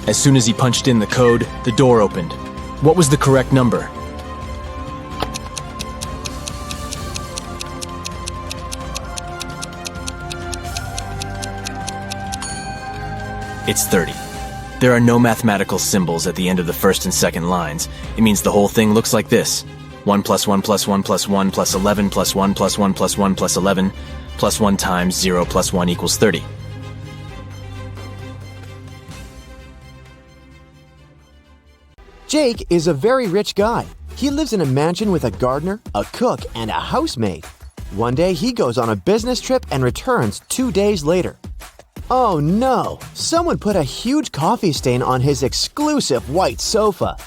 As soon as he punched in the code, the door opened. What was the correct number? It's 30. There are no mathematical symbols at the end of the first and second lines. It means the whole thing looks like this. 1 plus 1 plus 1 plus 1 plus 11 plus 1 plus 1 plus 1 plus 11 plus 1 times 0 plus 1 equals 30. Jake is a very rich guy. He lives in a mansion with a gardener, a cook, and a housemaid. One day he goes on a business trip and returns 2 days later. Oh no! Someone put a huge coffee stain on his exclusive white sofa.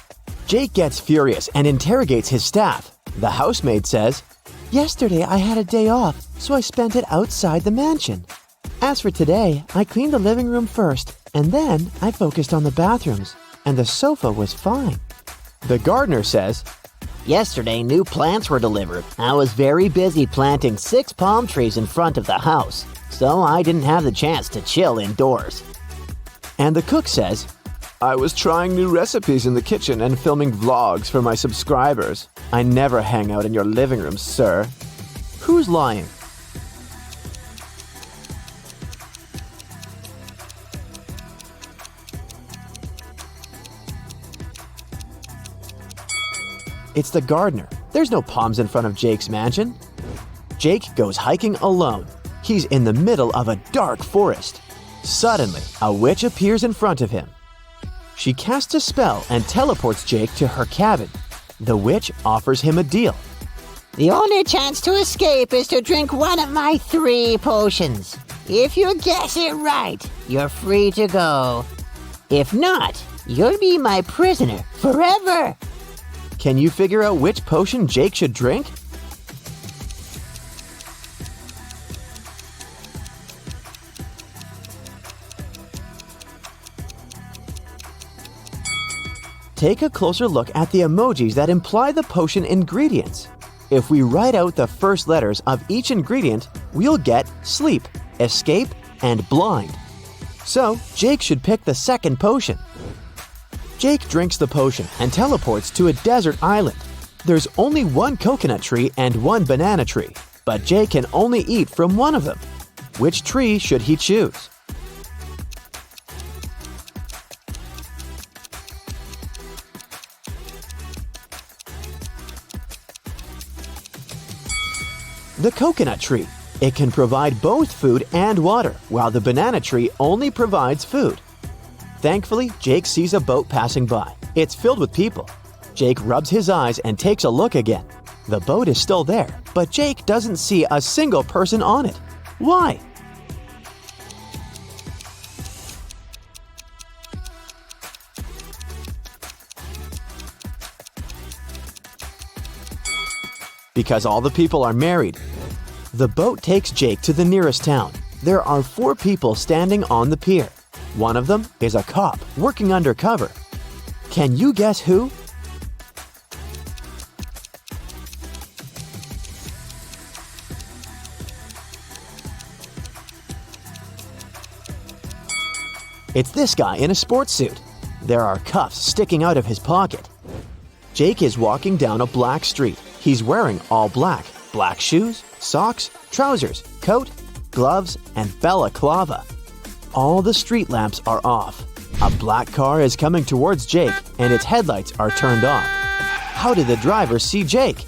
Jake gets furious and interrogates his staff. The housemaid says, "Yesterday I had a day off, so I spent it outside the mansion. As for today, I cleaned the living room first, and then I focused on the bathrooms, and the sofa was fine." The gardener says, Yesterday, new plants were delivered. I was very busy planting 6 palm trees in front of the house, so I didn't have the chance to chill indoors. and the cook says, "I was trying new recipes in the kitchen and filming vlogs for my subscribers. I never hang out in your living room, sir." Who's lying? It's the gardener. There's no palms in front of Jake's mansion. Jake goes hiking alone. He's in the middle of a dark forest. Suddenly, a witch appears in front of him. She casts a spell and teleports Jake to her cabin. The witch offers him a deal. The only chance to escape is to drink one of my 3 potions. If you guess it right, you're free to go. If not, you'll be my prisoner forever. Can you figure out which potion Jake should drink? take a closer look at the emojis that imply the potion ingredients. If we write out the first letters of each ingredient, we'll get sleep, escape, and blind. So, Jake should pick the second potion. Jake drinks the potion and teleports to a desert island. There's only one coconut tree and one banana tree, but Jake can only eat from one of them. Which tree should he choose? The coconut tree. It can provide both food and water, while the banana tree only provides food. Thankfully, Jake sees a boat passing by. It's filled with people. Jake rubs his eyes and takes a look again. The boat is still there, but Jake doesn't see a single person on it. Why? Because all the people are married. The boat takes Jake to the nearest town. There are 4 people standing on the pier. One of them is a cop working undercover. Can you guess who? It's this guy in a sports suit. There are cuffs sticking out of his pocket. Jake is walking down a black street. He's wearing all black. Black shoes, socks, trousers, coat, gloves, and balaclava. All the street lamps are off. A black car is coming towards Jake, and its headlights are turned off. How did the driver see Jake?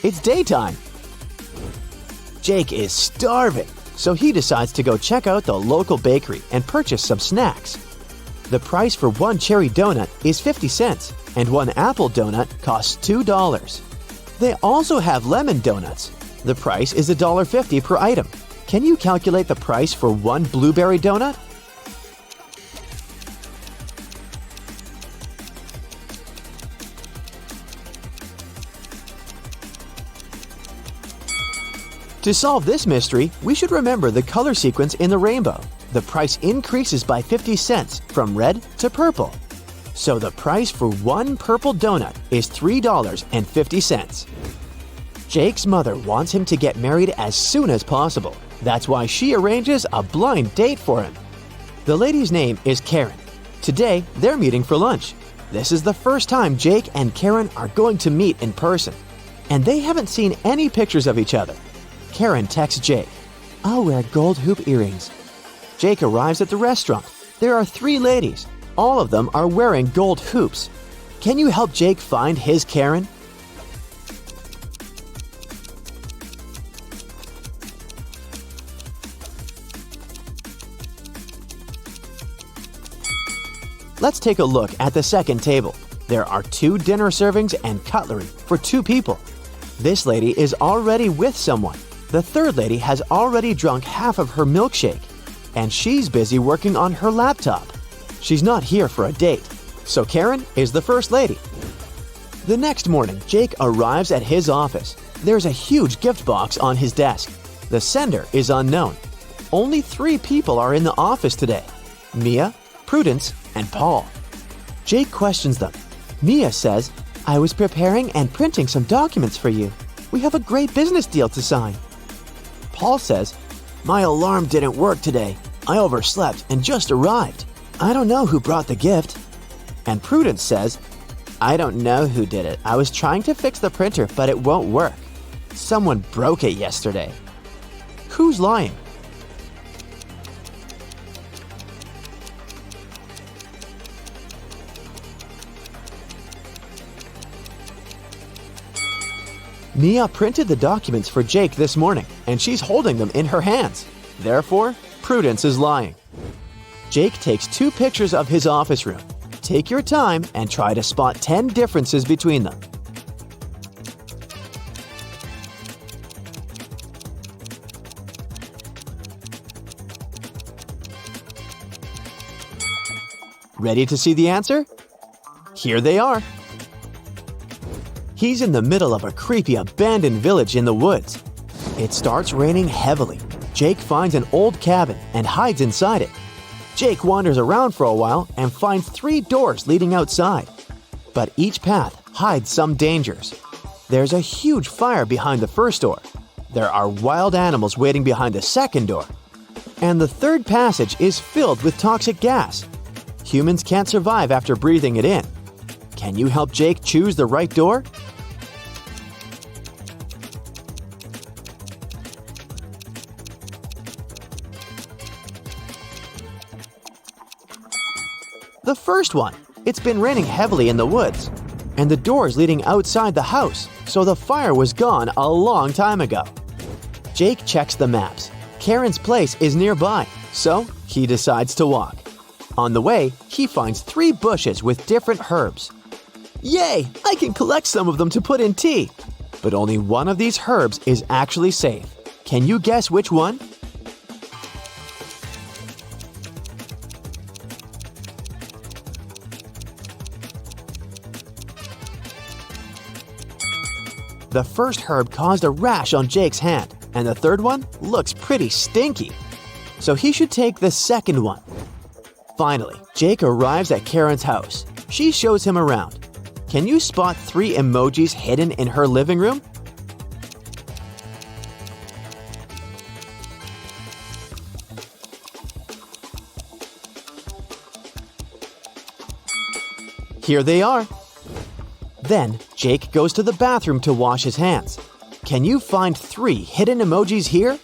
It's daytime. Jake is starving, so he decides to go check out the local bakery and purchase some snacks. The price for one cherry donut is 50 cents, and one apple donut costs $2. They also have lemon donuts. The price is $1.50 per item. Can you calculate the price for one blueberry donut? To solve this mystery, we should remember the color sequence in the rainbow. The price increases by 50 cents from red to purple. So the price for one purple donut is $3.50. Jake's mother wants him to get married as soon as possible. That's why she arranges a blind date for him. The lady's name is Karen. Today, they're meeting for lunch. This is the first time Jake and Karen are going to meet in person, and they haven't seen any pictures of each other. Karen texts Jake, "I'll wear gold hoop earrings." Jake arrives at the restaurant. There are 3 ladies. All of them are wearing gold hoops. Can you help Jake find his Karen? Let's take a look at the second table. There are 2 dinner servings and cutlery for 2 people. This lady is already with someone. The third lady has already drunk half of her milkshake, and she's busy working on her laptop. She's not here for a date, so Karen is the first lady. The next morning, Jake arrives at his office. There's a huge gift box on his desk. The sender is unknown. Only 3 people are in the office today: Mia, Prudence, and Paul. Jake questions them. Mia says, "I was preparing and printing some documents for you. We have a great business deal to sign." Paul says, "My alarm didn't work today. I overslept and just arrived. I don't know who brought the gift." And Prudence says, "I don't know who did it. I was trying to fix the printer, but it won't work. Someone broke it yesterday." Who's lying? Mia printed the documents for Jake this morning, and she's holding them in her hands. Therefore, Prudence is lying. Jake takes 2 pictures of his office room. Take your time and try to spot 10 differences between them. Ready to see the answer? Here they are. He's in the middle of a creepy abandoned village in the woods. It starts raining heavily. Jake finds an old cabin and hides inside it. Jake wanders around for a while and finds 3 doors leading outside. But each path hides some dangers. There's a huge fire behind the first door. There are wild animals waiting behind the second door. And the third passage is filled with toxic gas. Humans can't survive after breathing it in. Can you help Jake choose the right door? The first one. It's been raining heavily in the woods, and the door's leading outside the house, so the fire was gone a long time ago. Jake checks the maps. Karen's place is nearby, so he decides to walk. On the way, he finds 3 bushes with different herbs. Yay! I can collect some of them to put in tea! But only one of these herbs is actually safe. Can you guess which one? The first herb caused a rash on Jake's hand, and the third one looks pretty stinky. So he should take the second one. Finally, Jake arrives at Karen's house. She shows him around. Can you spot 3 emojis hidden in her living room? Here they are. Then, Jake goes to the bathroom to wash his hands. Can you find 3 hidden emojis here?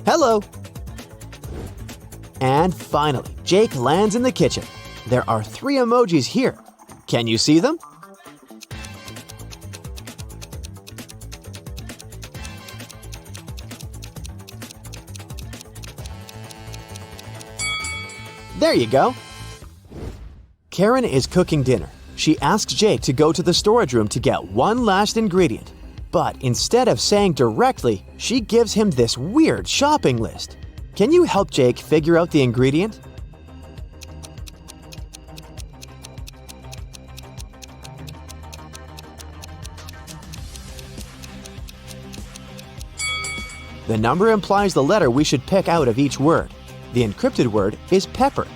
Hello! And finally, Jake lands in the kitchen. There are 3 emojis here. Can you see them? There you go. Karen is cooking dinner. She asks Jake to go to the storage room to get one last ingredient. But instead of saying directly, she gives him this weird shopping list. Can you help Jake figure out the ingredient? The number implies the letter we should pick out of each word. The encrypted word is pepper.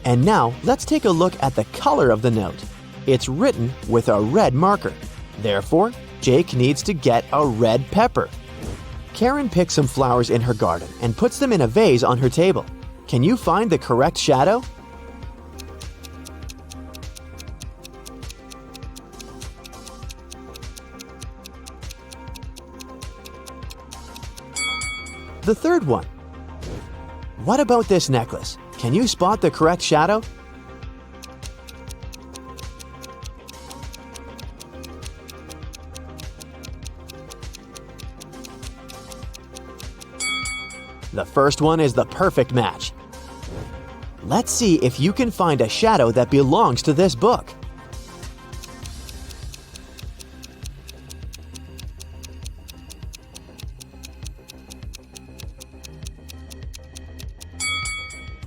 And now let's take a look at the color of the note. It's written with a red marker. Therefore, Jake needs to get a red pepper. Karen picks some flowers in her garden and puts them in a vase on her table. Can you find the correct shadow? The third one. What about this necklace? Can you spot the correct shadow? The first one is the perfect match. Let's see if you can find a shadow that belongs to this book.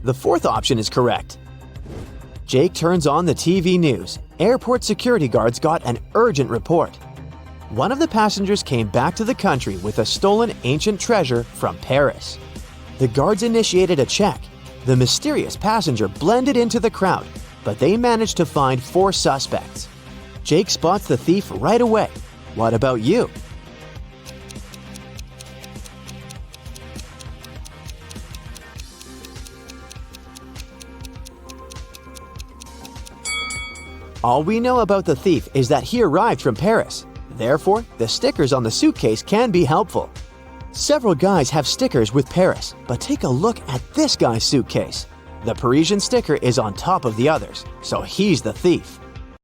The fourth option is correct. Jake turns on the TV news. Airport security guards got an urgent report. One of the passengers came back to the country with a stolen ancient treasure from Paris. The guards initiated a check. The mysterious passenger blended into the crowd, but they managed to find 4 suspects. Jake spots the thief right away. What about you? All we know about the thief is that he arrived from Paris. Therefore, the stickers on the suitcase can be helpful. Several guys have stickers with Paris, but take a look at this guy's suitcase. The Parisian sticker is on top of the others, so he's the thief.